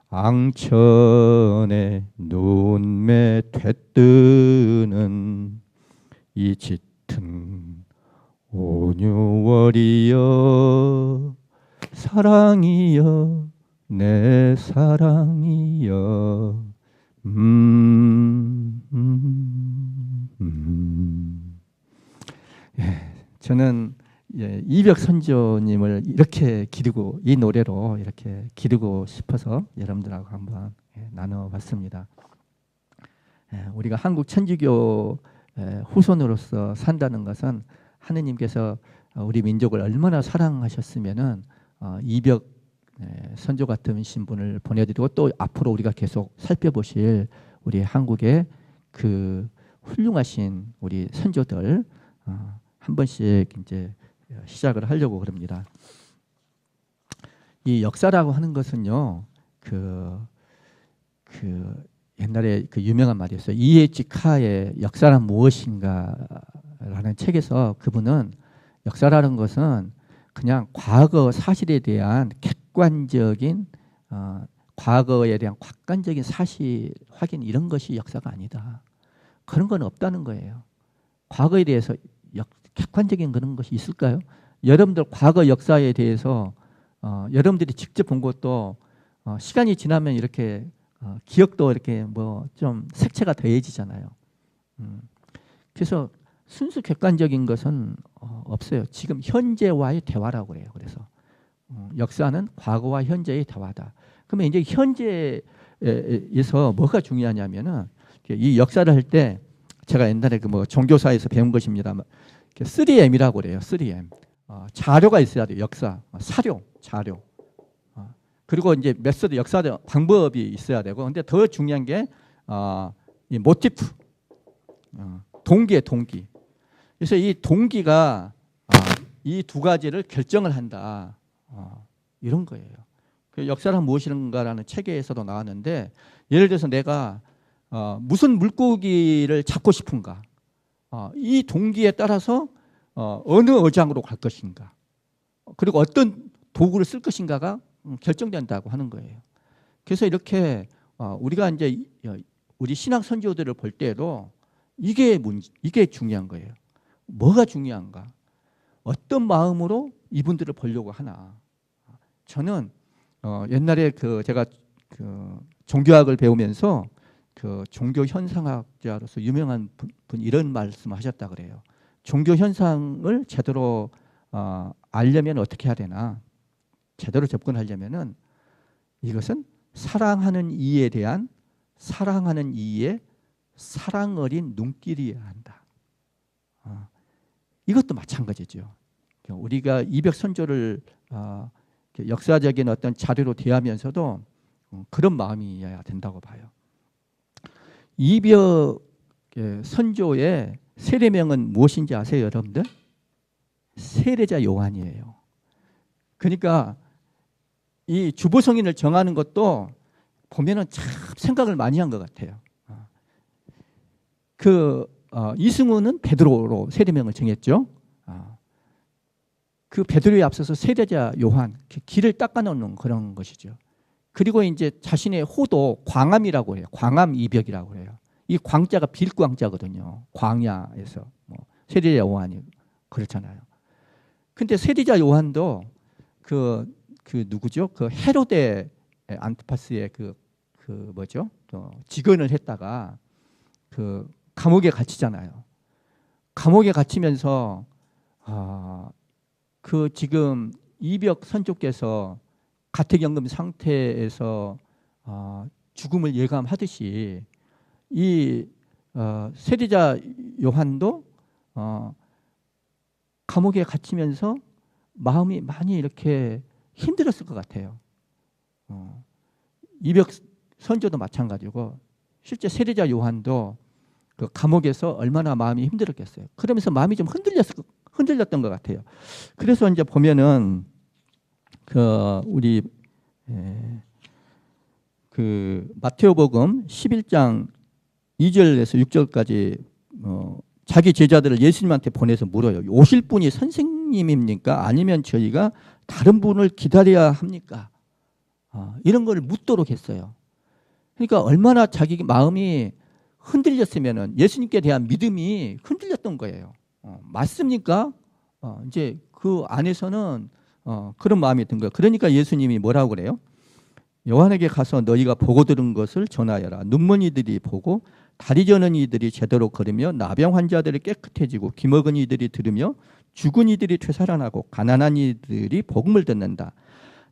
앙천에 눈매 되뜨는 이 짙은 5, 6월이여 사랑이여 내 사랑이여 저는 이벽 선조님을 이렇게 기리고 이 노래로 이렇게 기리고 싶어서 여러분들하고 한번 나눠봤습니다. 우리가 한국 천주교 후손으로서 산다는 것은 하느님께서 우리 민족을 얼마나 사랑하셨으면은 이벽 선조 같은 신분을 보내드리고 또 앞으로 우리가 계속 살펴보실 우리 한국의 그 훌륭하신 우리 선조들 한 번씩 이제 시작을 하려고 그럽니다. 이 역사라고 하는 것은요, 그 옛날에 그 유명한 말이 있어요. E.H. 카의 역사란 무엇인가라는 책에서 그분은 역사라는 것은 그냥 과거 사실에 대한 객관적인 과거에 대한 객관적인 사실 확인 이런 것이 역사가 아니다. 그런 건 없다는 거예요. 과거에 대해서 객관적인 그런 것이 있을까요? 여러분들 과거 역사에 대해서 여러분들이 직접 본 것도 시간이 지나면 이렇게 기억도 이렇게 뭐 좀 색채가 더해지잖아요. 그래서 순수 객관적인 것은 없어요. 지금 현재와의 대화라고 그래요. 그래서 역사는 과거와 현재의 대화다. 그러면 이제 현재에서 뭐가 중요하냐면은 이 역사를 할 때 제가 옛날에 그 뭐 종교사에서 배운 것입니다만 3M이라고 그래요. 3M. 자료가 있어야 돼요. 역사, 사료, 자료. 그리고 이제 메소드, 역사 방법이 있어야 되고, 근데 더 중요한 게 이 모티프, 동기의 동기. 그래서 이 동기가 이 두 가지를 결정을 한다. 이런 거예요. 그 역사란 무엇인가라는 책에서도 나왔는데, 예를 들어서 내가 무슨 물고기를 잡고 싶은가, 이 동기에 따라서 어느 어장으로 갈 것인가, 그리고 어떤 도구를 쓸 것인가가 결정된다고 하는 거예요. 그래서 이렇게 우리가 이제 우리 신학 선조들을 볼 때도 이게 중요한 거예요. 뭐가 중요한가? 어떤 마음으로 이분들을 보려고 하나? 저는 옛날에 제가 종교학을 배우면서 그 종교 현상학자로서 유명한 분 이런 말씀하셨다 그래요. 종교 현상을 제대로 알려면 어떻게 해야 되나? 제대로 접근하려면은 이것은 사랑하는 이에 대한 사랑하는 이의 사랑 어린 눈길이어야 한다. 이것도 마찬가지죠. 우리가 이벽 선조를 역사적인 어떤 자료로 대하면서도 그런 마음이어야 된다고 봐요. 이벽 선조의 세례명은 무엇인지 아세요, 여러분들? 세례자 요한이에요. 그러니까 이 주보성인을 정하는 것도 보면은 참 생각을 많이 한 것 같아요. 이승우는 베드로로 세례명을 정했죠. 그 베드로에 앞서서 세례자 요한, 길을 닦아놓는 그런 것이죠. 그리고 이제 자신의 호도 광암이라고 해요. 광암 이벽이라고 해요. 이 광자가 빌광자거든요. 광야에서 세례자 요한이 그렇잖아요. 근데 세례자 요한도 누구죠? 그 헤로데 안티파스의 뭐죠? 직언을 했다가 감옥에 갇히잖아요. 감옥에 갇히면서 지금 이벽 선조께서 가택연금 상태에서 죽음을 예감하듯이 이 세례자 요한도 감옥에 갇히면서 마음이 많이 이렇게 힘들었을 것 같아요. 이벽 선조도 마찬가지고 실제 세례자 요한도 그 감옥에서 얼마나 마음이 힘들었겠어요. 그러면서 마음이 좀 흔들렸던 것 같아요. 그래서 이제 보면은 우리 마테오복음 11장 2절에서 6절까지 자기 제자들을 예수님한테 보내서 물어요. 오실 분이 선생님입니까? 아니면 저희가 다른 분을 기다려야 합니까? 이런 걸 묻도록 했어요. 그러니까 얼마나 자기 마음이 흔들렸으면은 예수님께 대한 믿음이 흔들렸던 거예요. 맞습니까? 이제 그 안에서는 그런 마음이 든 거예요. 그러니까 예수님이 뭐라고 그래요? 요한에게 가서 너희가 보고 들은 것을 전하여라. 눈먼 이들이 보고 다리 저는 이들이 제대로 걸으며 나병 환자들이 깨끗해지고 귀먹은 이들이 들으며 죽은 이들이 되살아나고 가난한 이들이 복음을 듣는다.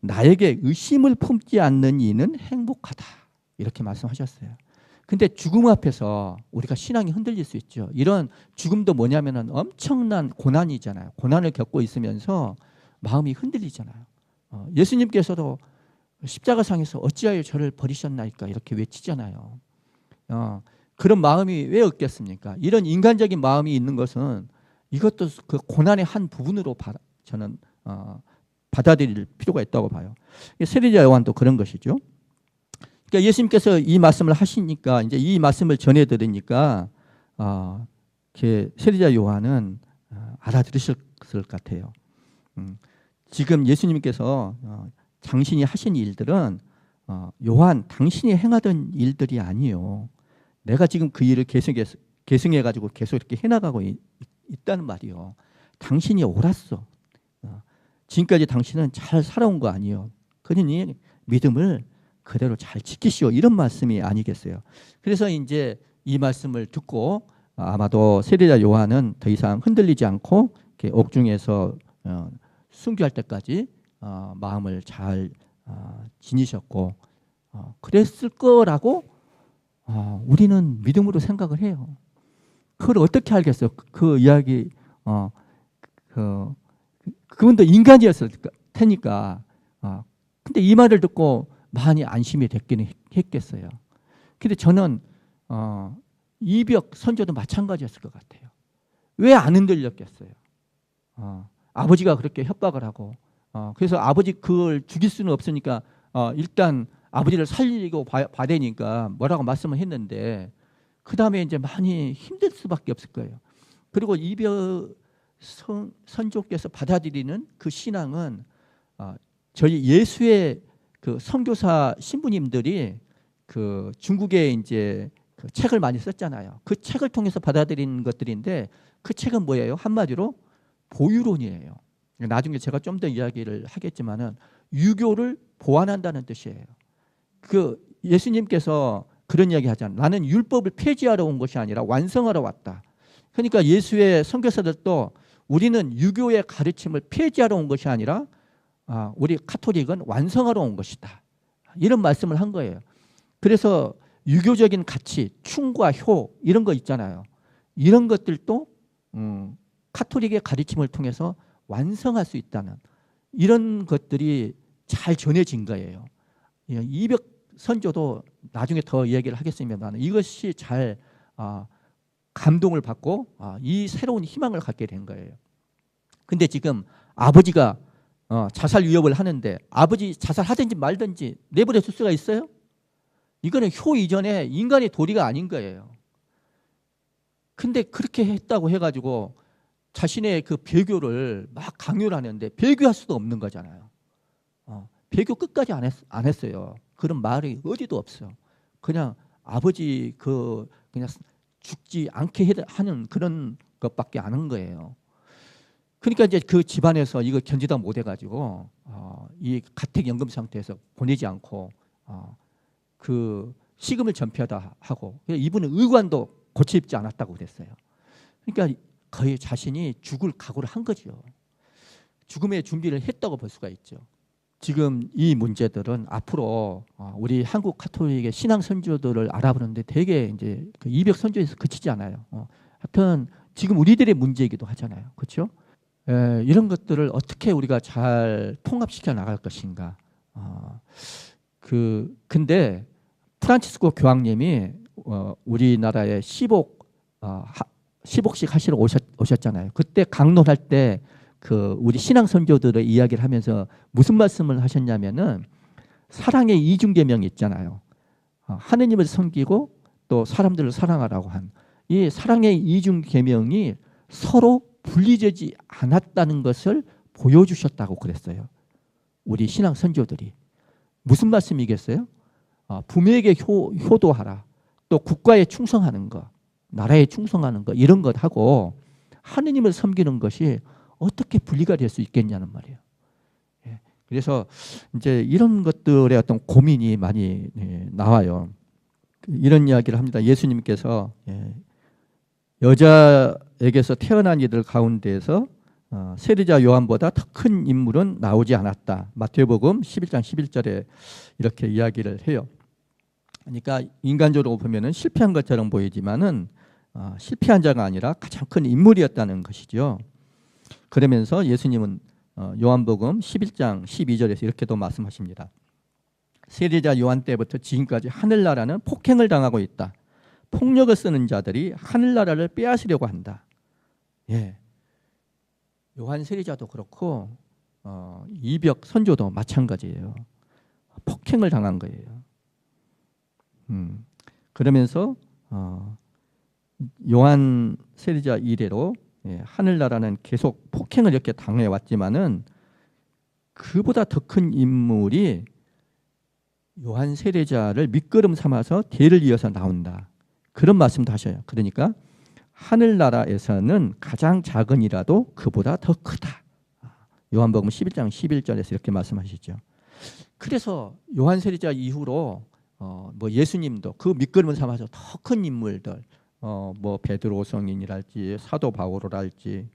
나에게 의심을 품지 않는 이는 행복하다. 이렇게 말씀하셨어요. 근데 죽음 앞에서 우리가 신앙이 흔들릴 수 있죠. 이런 죽음도 뭐냐면은 엄청난 고난이잖아요. 고난을 겪고 있으면서 마음이 흔들리잖아요. 예수님께서도 십자가상에서 어찌하여 저를 버리셨나이까 이렇게 외치잖아요. 그런 마음이 왜 없겠습니까? 이런 인간적인 마음이 있는 것은 이것도 그 고난의 한 부분으로 저는 받아들일 필요가 있다고 봐요. 세례자 요한도 그런 것이죠. 그러니까 예수님께서 이 말씀을 하시니까 이제 이 말씀을 전해 들으니까 세례자 요한은 알아들으실 것 같아요. 지금 예수님께서 당신이 하신 일들은 요한 당신이 행하던 일들이 아니요. 내가 지금 그 일을 계승해 가지고 계속 이렇게 해나가고 있다는 말이요. 당신이 옳았어. 지금까지 당신은 잘 살아온 거 아니요. 그러니 믿음을 그대로 잘 지키시오. 이런 말씀이 아니겠어요. 그래서 이제 이 말씀을 듣고 아마도 세례자 요한은 더 이상 흔들리지 않고 이렇게 옥중에서 순교할 때까지 마음을 잘 지니셨고 그랬을 거라고 우리는 믿음으로 생각을 해요. 그걸 어떻게 알겠어요? 그 이야기 그분도 인간이었을 테니까. 근데 이 말을 듣고 많이 안심이 됐기는 했겠어요. 근데 저는 이벽 선조도 마찬가지였을 것 같아요. 왜 안 흔들렸겠어요? 아버지가 그렇게 협박을 하고 그래서 아버지 그걸 죽일 수는 없으니까 일단 아버지를 살리고 봐야 되니까 뭐라고 말씀을 했는데 그 다음에 이제 많이 힘들 수밖에 없을 거예요. 그리고 이벽 선조께서 받아들이는 그 신앙은 저희 예수의 그 선교사 신부님들이 그 중국에 이제 그 책을 많이 썼잖아요. 그 책을 통해서 받아들이는 것들인데 그 책은 뭐예요? 한마디로 보유론이에요. 나중에 제가 좀 더 이야기를 하겠지만은 유교를 보완한다는 뜻이에요. 그 예수님께서 그런 이야기 하잖아요. 나는 율법을 폐지하러 온 것이 아니라 완성하러 왔다. 그러니까 예수의 선교사들도 우리는 유교의 가르침을 폐지하러 온 것이 아니라 우리 카톨릭은 완성하러 온 것이다. 이런 말씀을 한 거예요. 그래서 유교적인 가치, 충과 효 이런 거 있잖아요. 이런 것들도 카톨릭의 가르침을 통해서 완성할 수 있다는 이런 것들이 잘 전해진 거예요. 이벽 선조도 나중에 더 얘기를 하겠습니다만 이것이 잘 감동을 받고 이 새로운 희망을 갖게 된 거예요. 근데 지금 아버지가 자살 위협을 하는데 아버지 자살하든지 말든지 내버려 둘 수가 있어요? 이거는 효 이전에 인간의 도리가 아닌 거예요. 근데 그렇게 했다고 해가지고 자신의 그 배교를 막 강요를 하는데 배교할 수도 없는 거잖아요. 배교 끝까지 안 했어요. 그런 말이 어디도 없어요. 그냥 아버지 그냥 죽지 않게 하는 그런 것밖에 안 한 거예요. 그러니까 이제 그 집안에서 이거 견디다 못해가지고 이 가택연금 상태에서 보내지 않고 그 시금을 전폐하다 하고 이분은 의관도 고쳐 입지 않았다고 그랬어요. 그러니까 거의 자신이 죽을 각오를 한 거죠. 죽음의 준비를 했다고 볼 수가 있죠. 지금 이 문제들은 앞으로 우리 한국 카톨릭의 신앙 선조들을 알아보는데 되게 이제 그 이벽 선조에서 그치지 않아요. 하여튼 지금 우리들의 문제이기도 하잖아요. 그렇죠? 이런 것들을 어떻게 우리가 잘 통합시켜 나갈 것인가. 근데 프란치스코 교황님이 우리나라에 시복식 하시러 오셨잖아요. 그때 강론할 때 그 우리 신앙 선조들의 이야기를 하면서 무슨 말씀을 하셨냐면은 사랑의 이중계명이 있잖아요. 하느님을 섬기고 또 사람들을 사랑하라고 한 이 사랑의 이중계명이 서로 분리되지 않았다는 것을 보여주셨다고 그랬어요. 우리 신앙 선조들이. 무슨 말씀이겠어요? 부모에게 효도하라. 또 국가에 충성하는 것, 나라에 충성하는 것 이런 것 하고 하느님을 섬기는 것이 어떻게 분리가 될 수 있겠냐는 말이에요. 그래서 이제 이런 것들의 어떤 고민이 많이 나와요. 이런 이야기를 합니다. 예수님께서 여자에게서 태어난 이들 가운데에서 세례자 요한보다 더 큰 인물은 나오지 않았다. 마태복음 11장 11절에 이렇게 이야기를 해요. 그러니까 인간적으로 보면은 실패한 것처럼 보이지만은 실패한 자가 아니라 가장 큰 인물이었다는 것이죠. 그러면서 예수님은 요한복음 11장 12절에서 이렇게도 말씀하십니다. 세례자 요한 때부터 지금까지 하늘나라는 폭행을 당하고 있다. 폭력을 쓰는 자들이 하늘나라를 빼앗으려고 한다. 예, 요한 세리자도 그렇고 이벽 선조도 마찬가지예요. 폭행을 당한 거예요. 그러면서 요한 세리자 이래로 하늘나라는 계속 폭행을 이렇게 당해왔지만은 그보다 더 큰 인물이 요한 세례자를 밑거름 삼아서 대를 이어서 나온다. 그런 말씀도 하셔요. 그러니까 하늘나라에서는 가장 작은 이라도 그보다 더 크다. 요한복음 11장 11절에서 이렇게 말씀하시죠. 그래서 요한 세례자 이후로 뭐 예수님도 그 밑거름을 삼아서 더 큰 인물들, 뭐 베드로 성인이랄지 사도 바오로랄지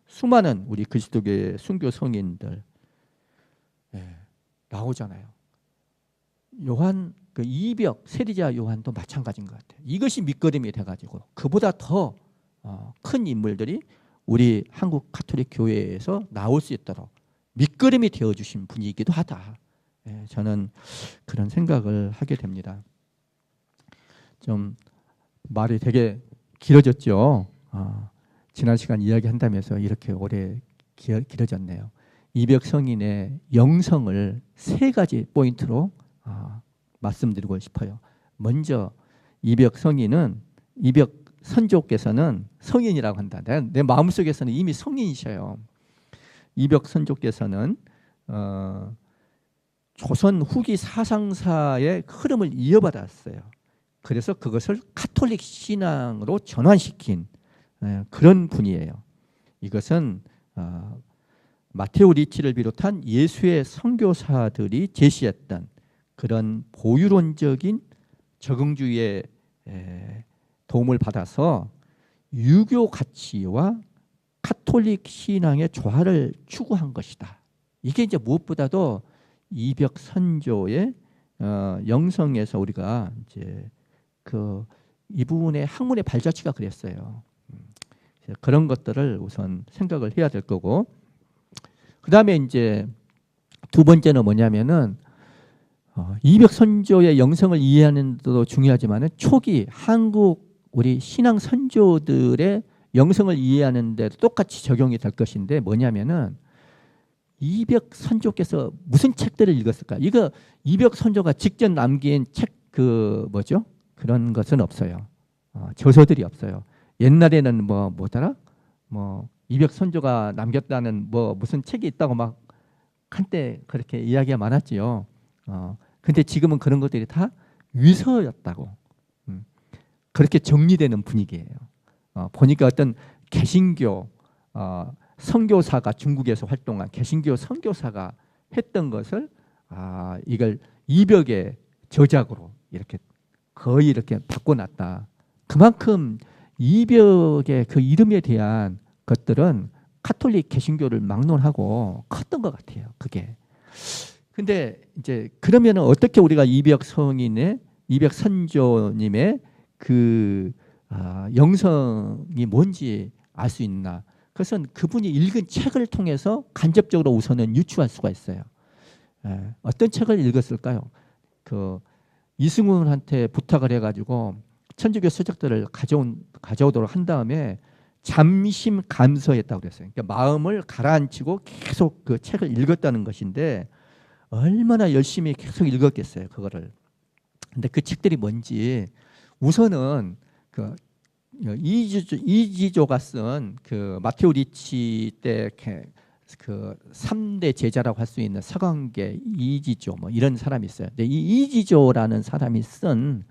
수많은 우리 그리스도교의 순교 성인들 나오잖아요. 요한 그 이벽 세리자 요한도 마찬가지인 것 같아요. 이것이 밑거름이 돼가지고 그보다 더 큰 인물들이 우리 한국 가톨릭 교회에서 나올 수 있도록 밑거름이 되어주신 분이기도 하다. 저는 그런 생각을 하게 됩니다. 좀 말이 되게 길어졌죠. 지난 시간 이야기한다면서 이렇게 오래 길어졌네요. 이벽 성인의 영성을 세 가지 포인트로 말씀드리고 싶어요. 먼저 이벽 성인은 이벽 선조께서는 성인이라고 한다. 내 마음속에서는 이미 성인이셔요. 이벽 선조께서는 조선 후기 사상사의 흐름을 이어받았어요. 그래서 그것을 가톨릭 신앙으로 전환시킨 그런 분이에요. 이것은 마테오 리치를 비롯한 예수의 선교사들이 제시했던 그런 보유론적인 적응주의의 도움을 받아서 유교 가치와 가톨릭 신앙의 조화를 추구한 것이다. 이게 이제 무엇보다도 이벽 선조의 영성에서 우리가 이제 이 부분의 학문의 발자취가 그랬어요. 그런 것들을 우선 생각을 해야 될 거고, 그 다음에 이제 두 번째는 뭐냐면은 이벽 선조의 영성을 이해하는 데도 중요하지만은 초기 한국 우리 신앙 선조들의 영성을 이해하는 데도 똑같이 적용이 될 것인데 뭐냐면은 이벽 선조께서 무슨 책들을 읽었을까? 이거 이벽 선조가 직접 남긴 책 뭐죠? 그런 것은 없어요. 저서들이 없어요. 옛날에는 뭐더라? 이벽 선조가 남겼다는 무슨 책이 있다고 막 한때 그렇게 이야기가 많았지요. 근데 지금은 그런 것들이 다 위서였다고. 그렇게 정리되는 분위기예요. 보니까 어떤 개신교 선교사가 중국에서 활동한 개신교 선교사가 했던 것을 이걸 이벽의 저작으로 이렇게 거의 이렇게 바꿔놨다. 그만큼 이벽의 그 이름에 대한 것들은 가톨릭 개신교를 막론하고 컸던 것 같아요. 그게. 근데 이제 그러면 어떻게 우리가 이벽 성인의 이벽 선조님의 그 영성이 뭔지 알 수 있나? 그것은 그분이 읽은 책을 통해서 간접적으로 우선은 유추할 수가 있어요. 어떤 책을 읽었을까요? 이승훈한테 부탁을 해가지고 천주교 서적들을 가져오도록 한 다음에 잠심 감서했다고 그랬어요. 그러니까 마음을 가라앉히고 계속 그 책을 읽었다는 것인데 얼마나 열심히 계속 읽었겠어요, 그거를. 근데 그 책들이 뭔지 우선은 이지조가 쓴 마테오 리치 때 그 3대 제자라고 할 수 있는 서강계 이지조 이런 사람이 있어요. 근데 이 이지조라는 사람이 쓴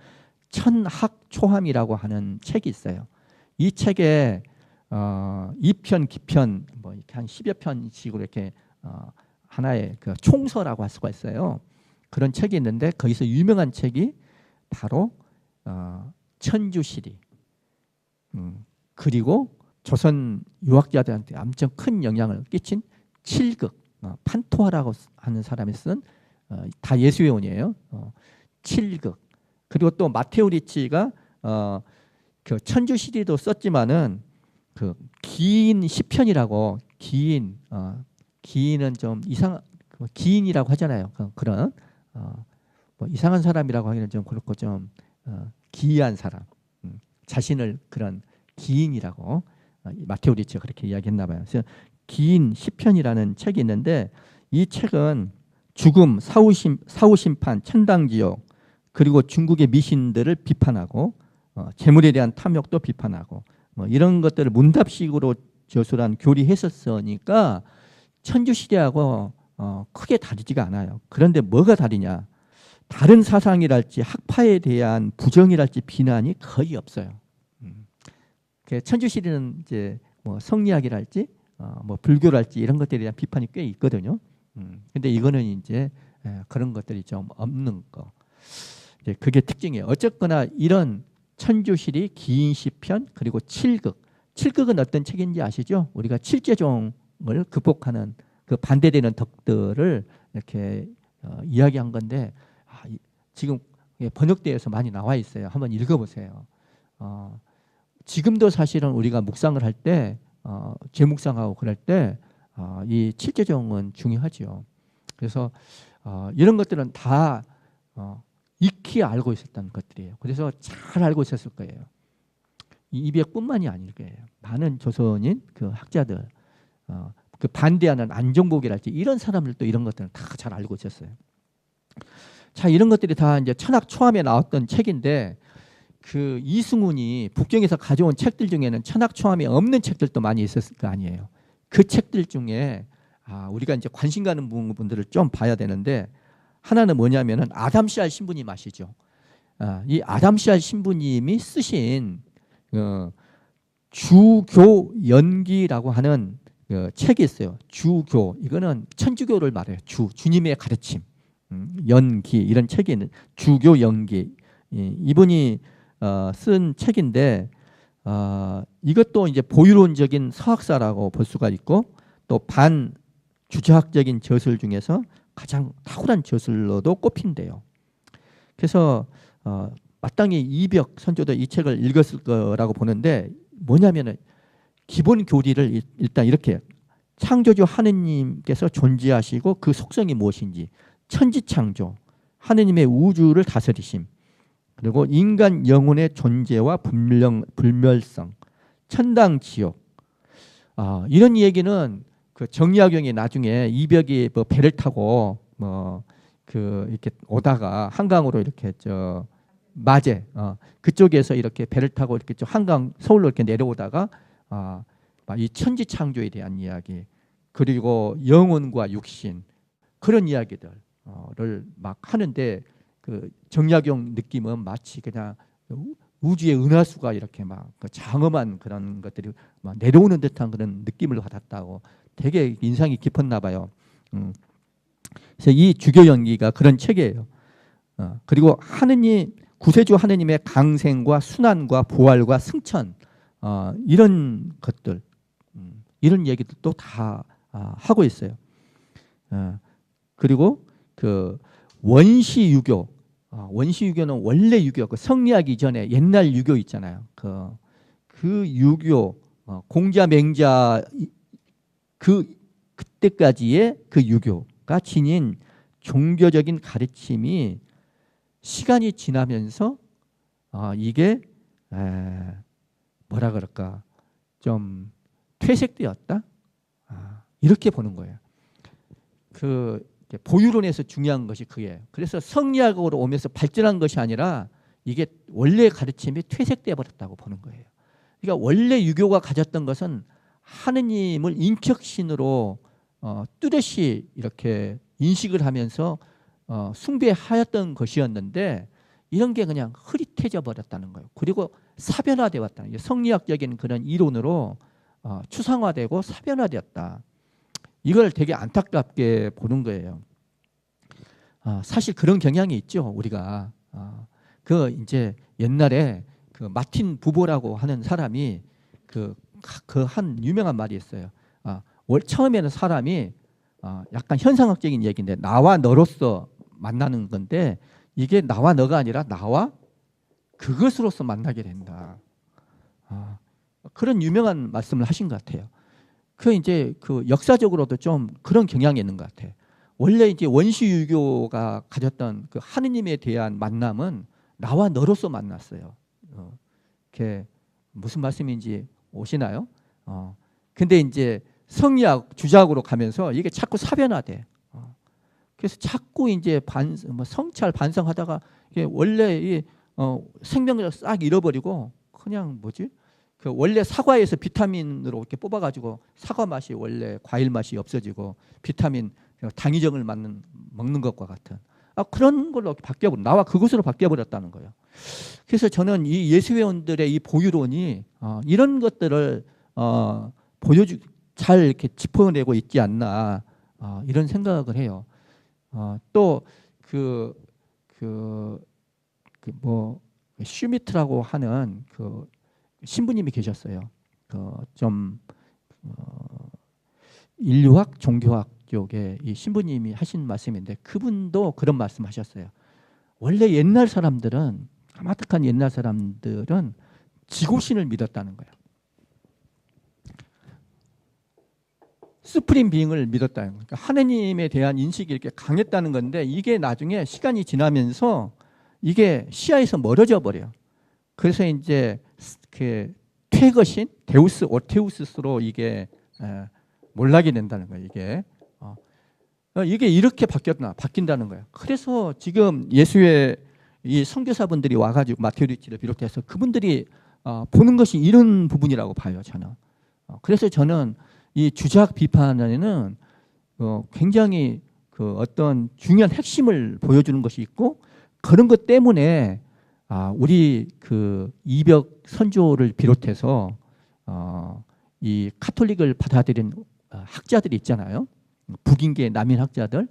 천학초함이라고 하는 책이 있어요. 이 책에 2편 기편 이렇게 한 10여 편씩으로 이렇게 하나의 그 총서라고 할 수가 있어요. 그런 책이 있는데 거기서 유명한 책이 바로 천주시리. 그리고 조선 유학자들한테 엄청 큰 영향을 끼친 칠극 판토하라고 하는 사람이 쓴 다 예수회원이에요. 칠극. 그리고 또 마테오 리치가 그 천주시리도 썼지만은 그 긴 시편이라고 기인은 좀 기인이라고 하잖아요. 그런 이상한 사람이라고 하기는 좀 그렇고 좀 기이한 사람, 자신을 그런 기인이라고 마테오 리치가 그렇게 이야기했나 봐요. 그래서 긴 시편이라는 책이 있는데 이 책은 죽음, 사후 심판, 천당지옥 그리고 중국의 미신들을 비판하고 재물에 대한 탐욕도 비판하고 뭐 이런 것들을 문답식으로 저술한 교리했었으니까 천주시대하고 크게 다르지가 않아요. 그런데 뭐가 다르냐? 다른 사상이랄지 학파에 대한 부정이랄지 비난이 거의 없어요. 천주시대는 이제 뭐 성리학이랄지 뭐 불교랄지 이런 것들에 대한 비판이 꽤 있거든요. 근데 이거는 이제 그런 것들이 좀 없는 거. 이제 그게 특징이에요. 어쨌거나 이런 천주실이 긴 시편 그리고 칠극. 칠극은 어떤 책인지 아시죠? 우리가 칠제종을 극복하는 그 반대되는 덕들을 이렇게 이야기한 건데 지금 번역되어서 많이 나와 있어요. 한번 읽어보세요. 지금도 사실은 우리가 묵상을 할 때 재묵상하고 그럴 때 이 칠제종은 중요하죠. 그래서 이런 것들은 다 익히 알고 있었던 것들이에요. 그래서 잘 알고 있었을 거예요. 이 이백뿐만이 아닐 거예요. 많은 조선인 그 학자들, 그 반대하는 안종복이랄지 이런 사람들도 이런 것들은 다 잘 알고 있었어요. 자, 이런 것들이 다 이제 천학 초암에 나왔던 책인데 그 이승훈이 북경에서 가져온 책들 중에는 천학 초암에 없는 책들도 많이 있었을 거 아니에요. 그 책들 중에 우리가 이제 관심 가는 부분들을 좀 봐야 되는데 하나는 뭐냐면은 아담시알 신부님 아시죠? 이 아담시알 신부님이 쓰신 주교연기라고 하는 책이 있어요. 주교 이거는 천주교를 말해요. 주님의 가르침, 연기 이런 책이 있는 주교연기. 이분이 쓴 책인데 이것도 이제 보유론적인 서학사라고 볼 수가 있고 또 반주자학적인 저술 중에서 가장 탁월한 저술로도 꼽힌대요. 그래서 마땅히 이벽 선조도 이 책을 읽었을 거라고 보는데 뭐냐면은 기본 교리를 일단 이렇게 창조주 하느님께서 존재하시고 그 속성이 무엇인지 천지창조 하느님의 우주를 다스리심 그리고 인간 영혼의 존재와 불멸성 천당 지옥 이런 얘기는 그 정약용이 나중에 이벽이 뭐 배를 타고 뭐 그 이렇게 오다가 한강으로 이렇게 마제 그쪽에서 이렇게 배를 타고 이렇게 한강 서울로 이렇게 내려오다가 이 천지 창조에 대한 이야기 그리고 영혼과 육신 그런 이야기들을 막 하는데 그 정약용 느낌은 마치 그냥 우주의 은하수가 이렇게 막 장엄한 그런 것들이 막 내려오는 듯한 그런 느낌을 받았다고 되게 인상이 깊었나 봐요. 그래서 이 주교연기가 그런 책이에요. 그리고 하느님 구세주 하느님의 강생과 순환과 부활과 승천 이런 것들 이런 얘기들도 다 하고 있어요. 그리고 그 원시유교 원시유교는 원래 유교 그 성리학 이전에 옛날 유교 있잖아요. 그 유교 공자 맹자 그때까지의 그 유교가 지닌 종교적인 가르침이 시간이 지나면서 이게 뭐라 그럴까 좀 퇴색되었다 이렇게 보는 거예요. 그 보유론에서 중요한 것이 그게 그래서 성리학으로 오면서 발전한 것이 아니라 이게 원래 가르침이 퇴색되어 버렸다고 보는 거예요. 그러니까 원래 유교가 가졌던 것은 하느님을 인격신으로 뚜렷이 이렇게 인식을 하면서 숭배하였던 것이었는데 이런 게 그냥 흐릿해져 버렸다는 거예요. 그리고 사변화되어 왔다는 거예요. 성리학적인 그런 이론으로 추상화되고 사변화되었다. 이걸 되게 안타깝게 보는 거예요. 사실 그런 경향이 있죠. 우리가 그 이제 옛날에 그 마틴 부보라고 하는 사람이 그 한 유명한 말이 있어요. 처음에는 사람이 약간 현상학적인 얘기인데 나와 너로서 만나는 건데 이게 나와 너가 아니라 나와 그것으로서 만나게 된다. 그런 유명한 말씀을 하신 것 같아요. 그 이제 그 역사적으로도 좀 그런 경향이 있는 것 같아요. 원래 이제 원시유교가 가졌던 그 하느님에 대한 만남은 나와 너로서 만났어요. 그게 무슨 말씀인지 오시나요? 근데 이제 성리학 주작으로 가면서 이게 자꾸 사변화돼. 그래서 자꾸 이제 성찰 반성하다가 이게 원래 생명력을 싹 잃어버리고 그냥 뭐지? 그 원래 사과에서 비타민으로 이렇게 뽑아가지고 사과 맛이 원래 과일 맛이 없어지고 비타민 당위정을 먹는 것과 같은 그런 걸로 바뀌어버려. 나와 그것으로 바뀌어버렸다는 거예요. 그래서 저는 이 예수회원들의 이 보유론이 이런 것들을 잘 이렇게 짚어내고 있지 않나 이런 생각을 해요. 또 슈미트라고 하는 그 신부님이 계셨어요. 좀 인류학, 종교학 쪽에 이 신부님이 하신 말씀인데 그분도 그런 말씀하셨어요. 원래 옛날 사람들은 까마득한 옛날 사람들은 지고신을 믿었다는 거예요. 수프림 빙을 믿었다는 거예요. 그러니까 하느님에 대한 인식이 이렇게 강했다는 건데 이게 나중에 시간이 지나면서 이게 시야에서 멀어져 버려요. 그래서 이제 그 퇴거신, 데우스 오테우스로 이게 몰락이 된다는 거예요. 이게 이렇게 바뀐다는 거예요. 그래서 지금 예수의 이 선교사분들이 와가지고 마테오 리치를 비롯해서 그분들이 보는 것이 이런 부분이라고 봐요. 저는. 그래서 저는 이 주작 비판에는 굉장히 그 어떤 중요한 핵심을 보여주는 것이 있고 그런 것 때문에 우리 그 이벽 선조를 비롯해서 이 카톨릭을 받아들인 학자들이 있잖아요. 북인계 남인 학자들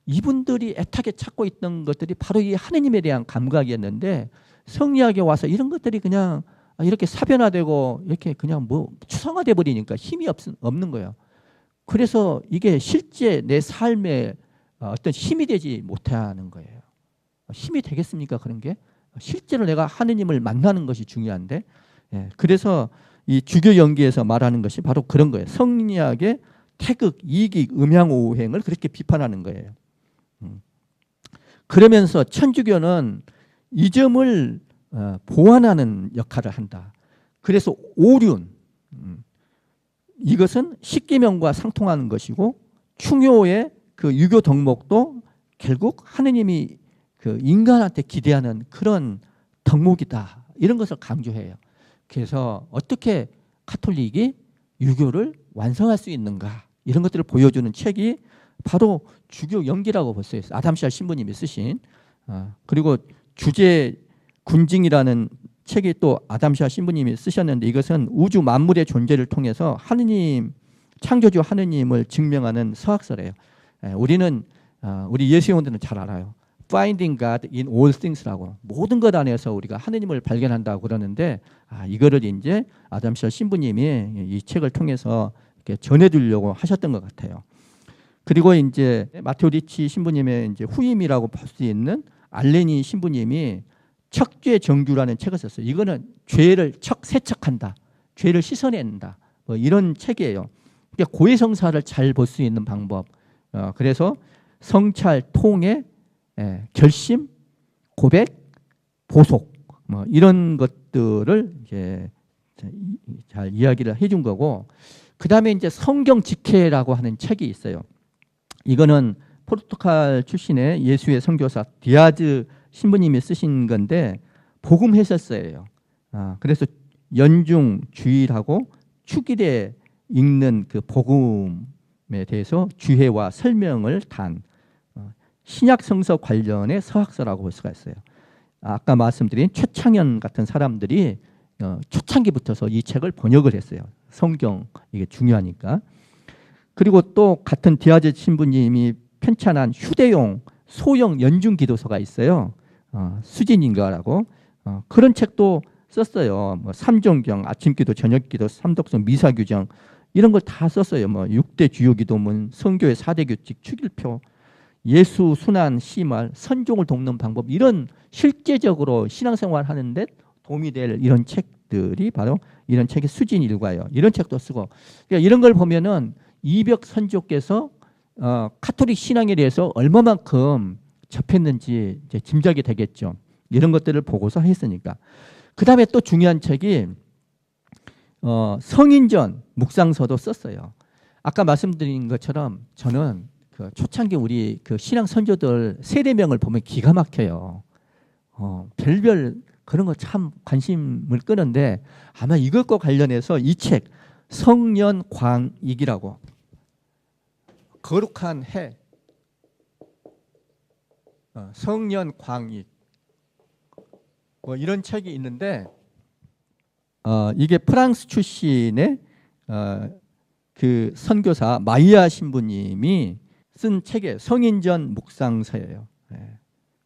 이분들이 애타게 찾고 있던 것들이 바로 이 하느님에 대한 감각이었는데 성리학에 와서 이런 것들이 그냥 이렇게 사변화되고 이렇게 그냥 추상화돼 버리니까 힘이 없는 거예요. 그래서 이게 실제 내 삶에 어떤 힘이 되지 못하는 거예요. 힘이 되겠습니까? 그런 게 실제로 내가 하느님을 만나는 것이 중요한데 그래서 이 주교 연기에서 말하는 것이 바로 그런 거예요. 성리학의 태극, 이익, 음양오행을 그렇게 비판하는 거예요. 그러면서 천주교는 이 점을 보완하는 역할을 한다. 그래서 오륜, 이것은 십계명과 상통하는 것이고 충효의 그 유교 덕목도 결국 하느님이 그 인간한테 기대하는 그런 덕목이다. 이런 것을 강조해요. 그래서 어떻게 카톨릭이 유교를 완성할 수 있는가 이런 것들을 보여주는 책이 바로 주교 연기라고 볼 수 있어요. 아담시아 신부님이 쓰신 그리고 주제 군징이라는 책이 또 아담시아 신부님이 쓰셨는데 이것은 우주 만물의 존재를 통해서 하느님 창조주 하느님을 증명하는 서학서래요. 우리 예수원들은 잘 알아요. Finding God in all things라고 모든 것 안에서 우리가 하느님을 발견한다고 그러는데 이거를 이제 아담시아 신부님이 이 책을 통해서 이렇게 전해주려고 하셨던 것 같아요. 그리고 이제 마테오 리치 신부님의 이제 후임이라고 볼 수 있는 알레니 신부님이 척죄 정규라는 책을 썼어요. 이거는 죄를 세척한다, 죄를 씻어낸다, 이런 책이에요. 그러니까 고해성사를 잘 볼 수 있는 방법. 그래서 성찰, 통해, 결심, 고백, 보속, 이런 것들을 이제 잘 이야기를 해준 거고, 그 다음에 이제 성경 직해라고 하는 책이 있어요. 이거는 포르투갈 출신의 예수의 선교사 디아즈 신부님이 쓰신 건데 복음 해설서예요. 그래서 연중 주일하고 축일에 읽는 그 복음에 대해서 주해와 설명을 단 신약 성서 관련의 서학서라고 볼 수가 있어요. 아까 말씀드린 최창현 같은 사람들이 초창기부터서 이 책을 번역을 했어요. 성경 이게 중요하니까. 그리고 또 같은 디아즈 신부님이 편찬한 휴대용 소형 연중 기도서가 있어요. 수진인가라고 그런 책도 썼어요. 삼종경, 아침기도, 저녁기도, 삼독성, 미사규정 이런 걸 다 썼어요. 6대 주요 기도문, 성교의 4대 규칙, 축일표, 예수 순환 시말, 선종을 돕는 방법 이런 실제적으로 신앙생활 하는데 도움이 될 이런 책들이 바로 이런 책의 수진 일과예요. 이런 책도 쓰고 그러니까 이런 걸 보면은 이벽 선조께서 카톨릭 신앙에 대해서 얼마만큼 접했는지 이제 짐작이 되겠죠. 이런 것들을 보고서 했으니까. 그 다음에 또 중요한 책이 성인전 묵상서도 썼어요. 아까 말씀드린 것처럼 저는 그 초창기 우리 그 신앙 선조들 세례명을 보면 기가 막혀요. 별별 그런 거 참 관심을 끄는데 아마 이것과 관련해서 이 책 성년광익이라고 거룩한 해 성년광익 뭐 이런 책이 있는데 이게 프랑스 출신의 그 선교사 마이야 신부님이 쓴 책의 성인전 묵상서예요.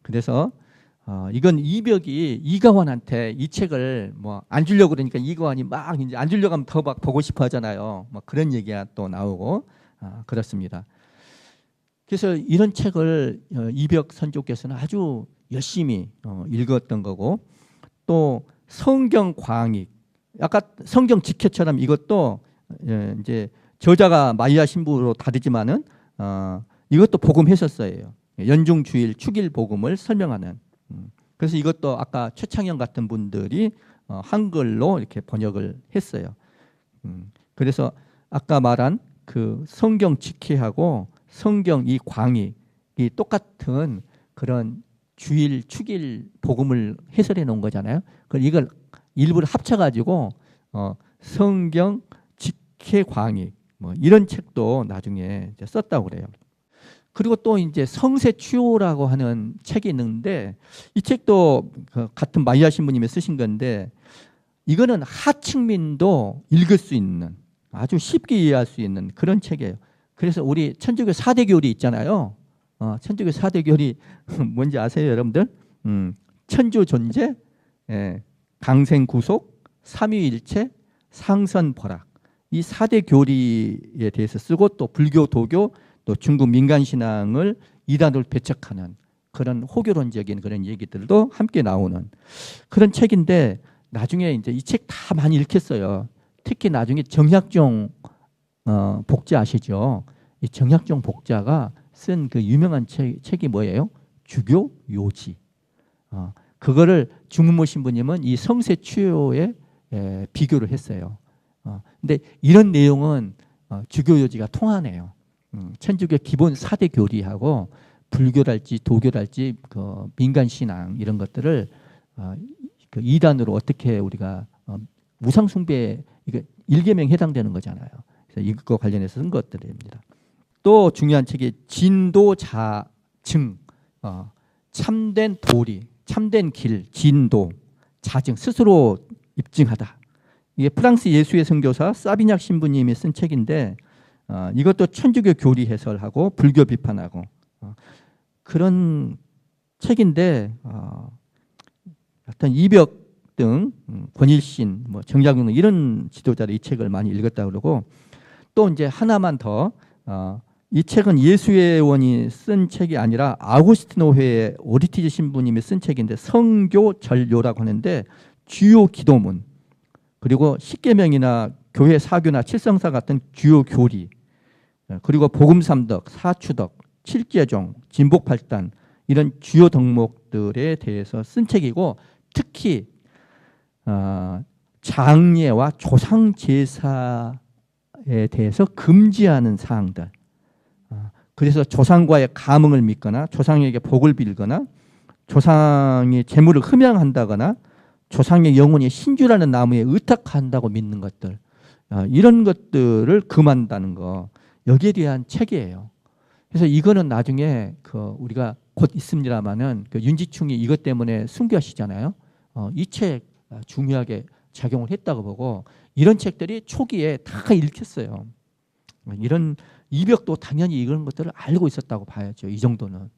그래서 이건 이벽이 이가원한테 이 책을 뭐 안 주려고 그러니까 이가원이 막 이제 안 주려고 하면 더 막 보고 싶어 하잖아요. 뭐 그런 얘기가 또 나오고 그렇습니다. 그래서 이런 책을 이벽 선조께서는 아주 열심히 읽었던 거고 또 성경 광익 아까 성경 직해처럼 이것도 이제 저자가 마이야 신부로 다르지만은 이것도 복음 해설서예요. 연중 주일 축일 복음을 설명하는. 그래서 이것도 아까 최창현 같은 분들이 한글로 이렇게 번역을 했어요. 그래서 아까 말한 그 성경 직해하고 성경 이 광익이 똑같은 그런 주일 축일 복음을 해설해 놓은 거잖아요. 그걸 이걸 일부를 합쳐가지고 성경 직해 광익 뭐 이런 책도 나중에 이제 썼다고 그래요. 그리고 또 이제 성세추요라고 하는 책이 있는데 이 책도 같은 마이야 신부님이 쓰신 건데 이거는 하층민도 읽을 수 있는 아주 쉽게 이해할 수 있는 그런 책이에요. 그래서 우리 천주교 4대 교리 있잖아요. 천주교 4대 교리 뭔지 아세요, 여러분들? 천주 존재, 강생 구속, 삼위일체, 상선 벌학 이 4대 교리에 대해서 쓰고 또 불교, 도교, 또 중국 민간 신앙을 이단으로 배척하는 그런 호교론적인 그런 얘기들도 함께 나오는 그런 책인데 나중에 이제 이 책 다 많이 읽혔어요. 특히 나중에 정약종 복자 아시죠? 이 정약종 복자가 쓴 그 유명한 책이 뭐예요? 주교 요지. 그거를 주문모 신부님은 이 성세추요에 비교를 했어요. 근데 이런 내용은 주교 요지가 통하네요. 천주교 기본 4대 교리하고 불교랄지 도교랄지 그 민간 신앙 이런 것들을 그 이단으로 어떻게 우리가 우상 숭배 이게 일계명에 해당되는 거잖아요. 그래서 이거 관련해서 쓴 것들입니다. 또 중요한 책이 진도자증 참된 도리, 참된 길, 진도, 자증 스스로 입증하다. 이게 프랑스 예수의 선교사 사비냑 신부님이 쓴 책인데 이것도 천주교 교리 해설하고 불교 비판하고 그런 책인데 어떤 이벽 등 권일신, 뭐 정약용 등 이런 지도자들 이 책을 많이 읽었다 그러고 또 이제 하나만 더 이 책은 예수의 원이 쓴 책이 아니라 아우구스티노회의 오리티즈 신부님이 쓴 책인데 성교전료라고 하는데 주요 기도문 그리고 십계명이나 교회 사교나 칠성사 같은 주요 교리 그리고 복음삼덕, 사추덕, 칠계종, 진복팔단 이런 주요 덕목들에 대해서 쓴 책이고 특히 장례와 조상제사에 대해서 금지하는 사항들 그래서 조상과의 감흥을 믿거나 조상에게 복을 빌거나 조상의 재물을 흠양한다거나 조상의 영혼이 신주라는 나무에 의탁한다고 믿는 것들 이런 것들을 금한다는 거 여기에 대한 책이에요. 그래서 이거는 나중에 그 우리가 곧 있습니다만은 그 윤지충이 이것 때문에 순교하시잖아요. 이 책 중요하게 작용을 했다고 보고 이런 책들이 초기에 다 읽혔어요. 이런 이벽도 당연히 이런 것들을 알고 있었다고 봐야죠. 이 정도는.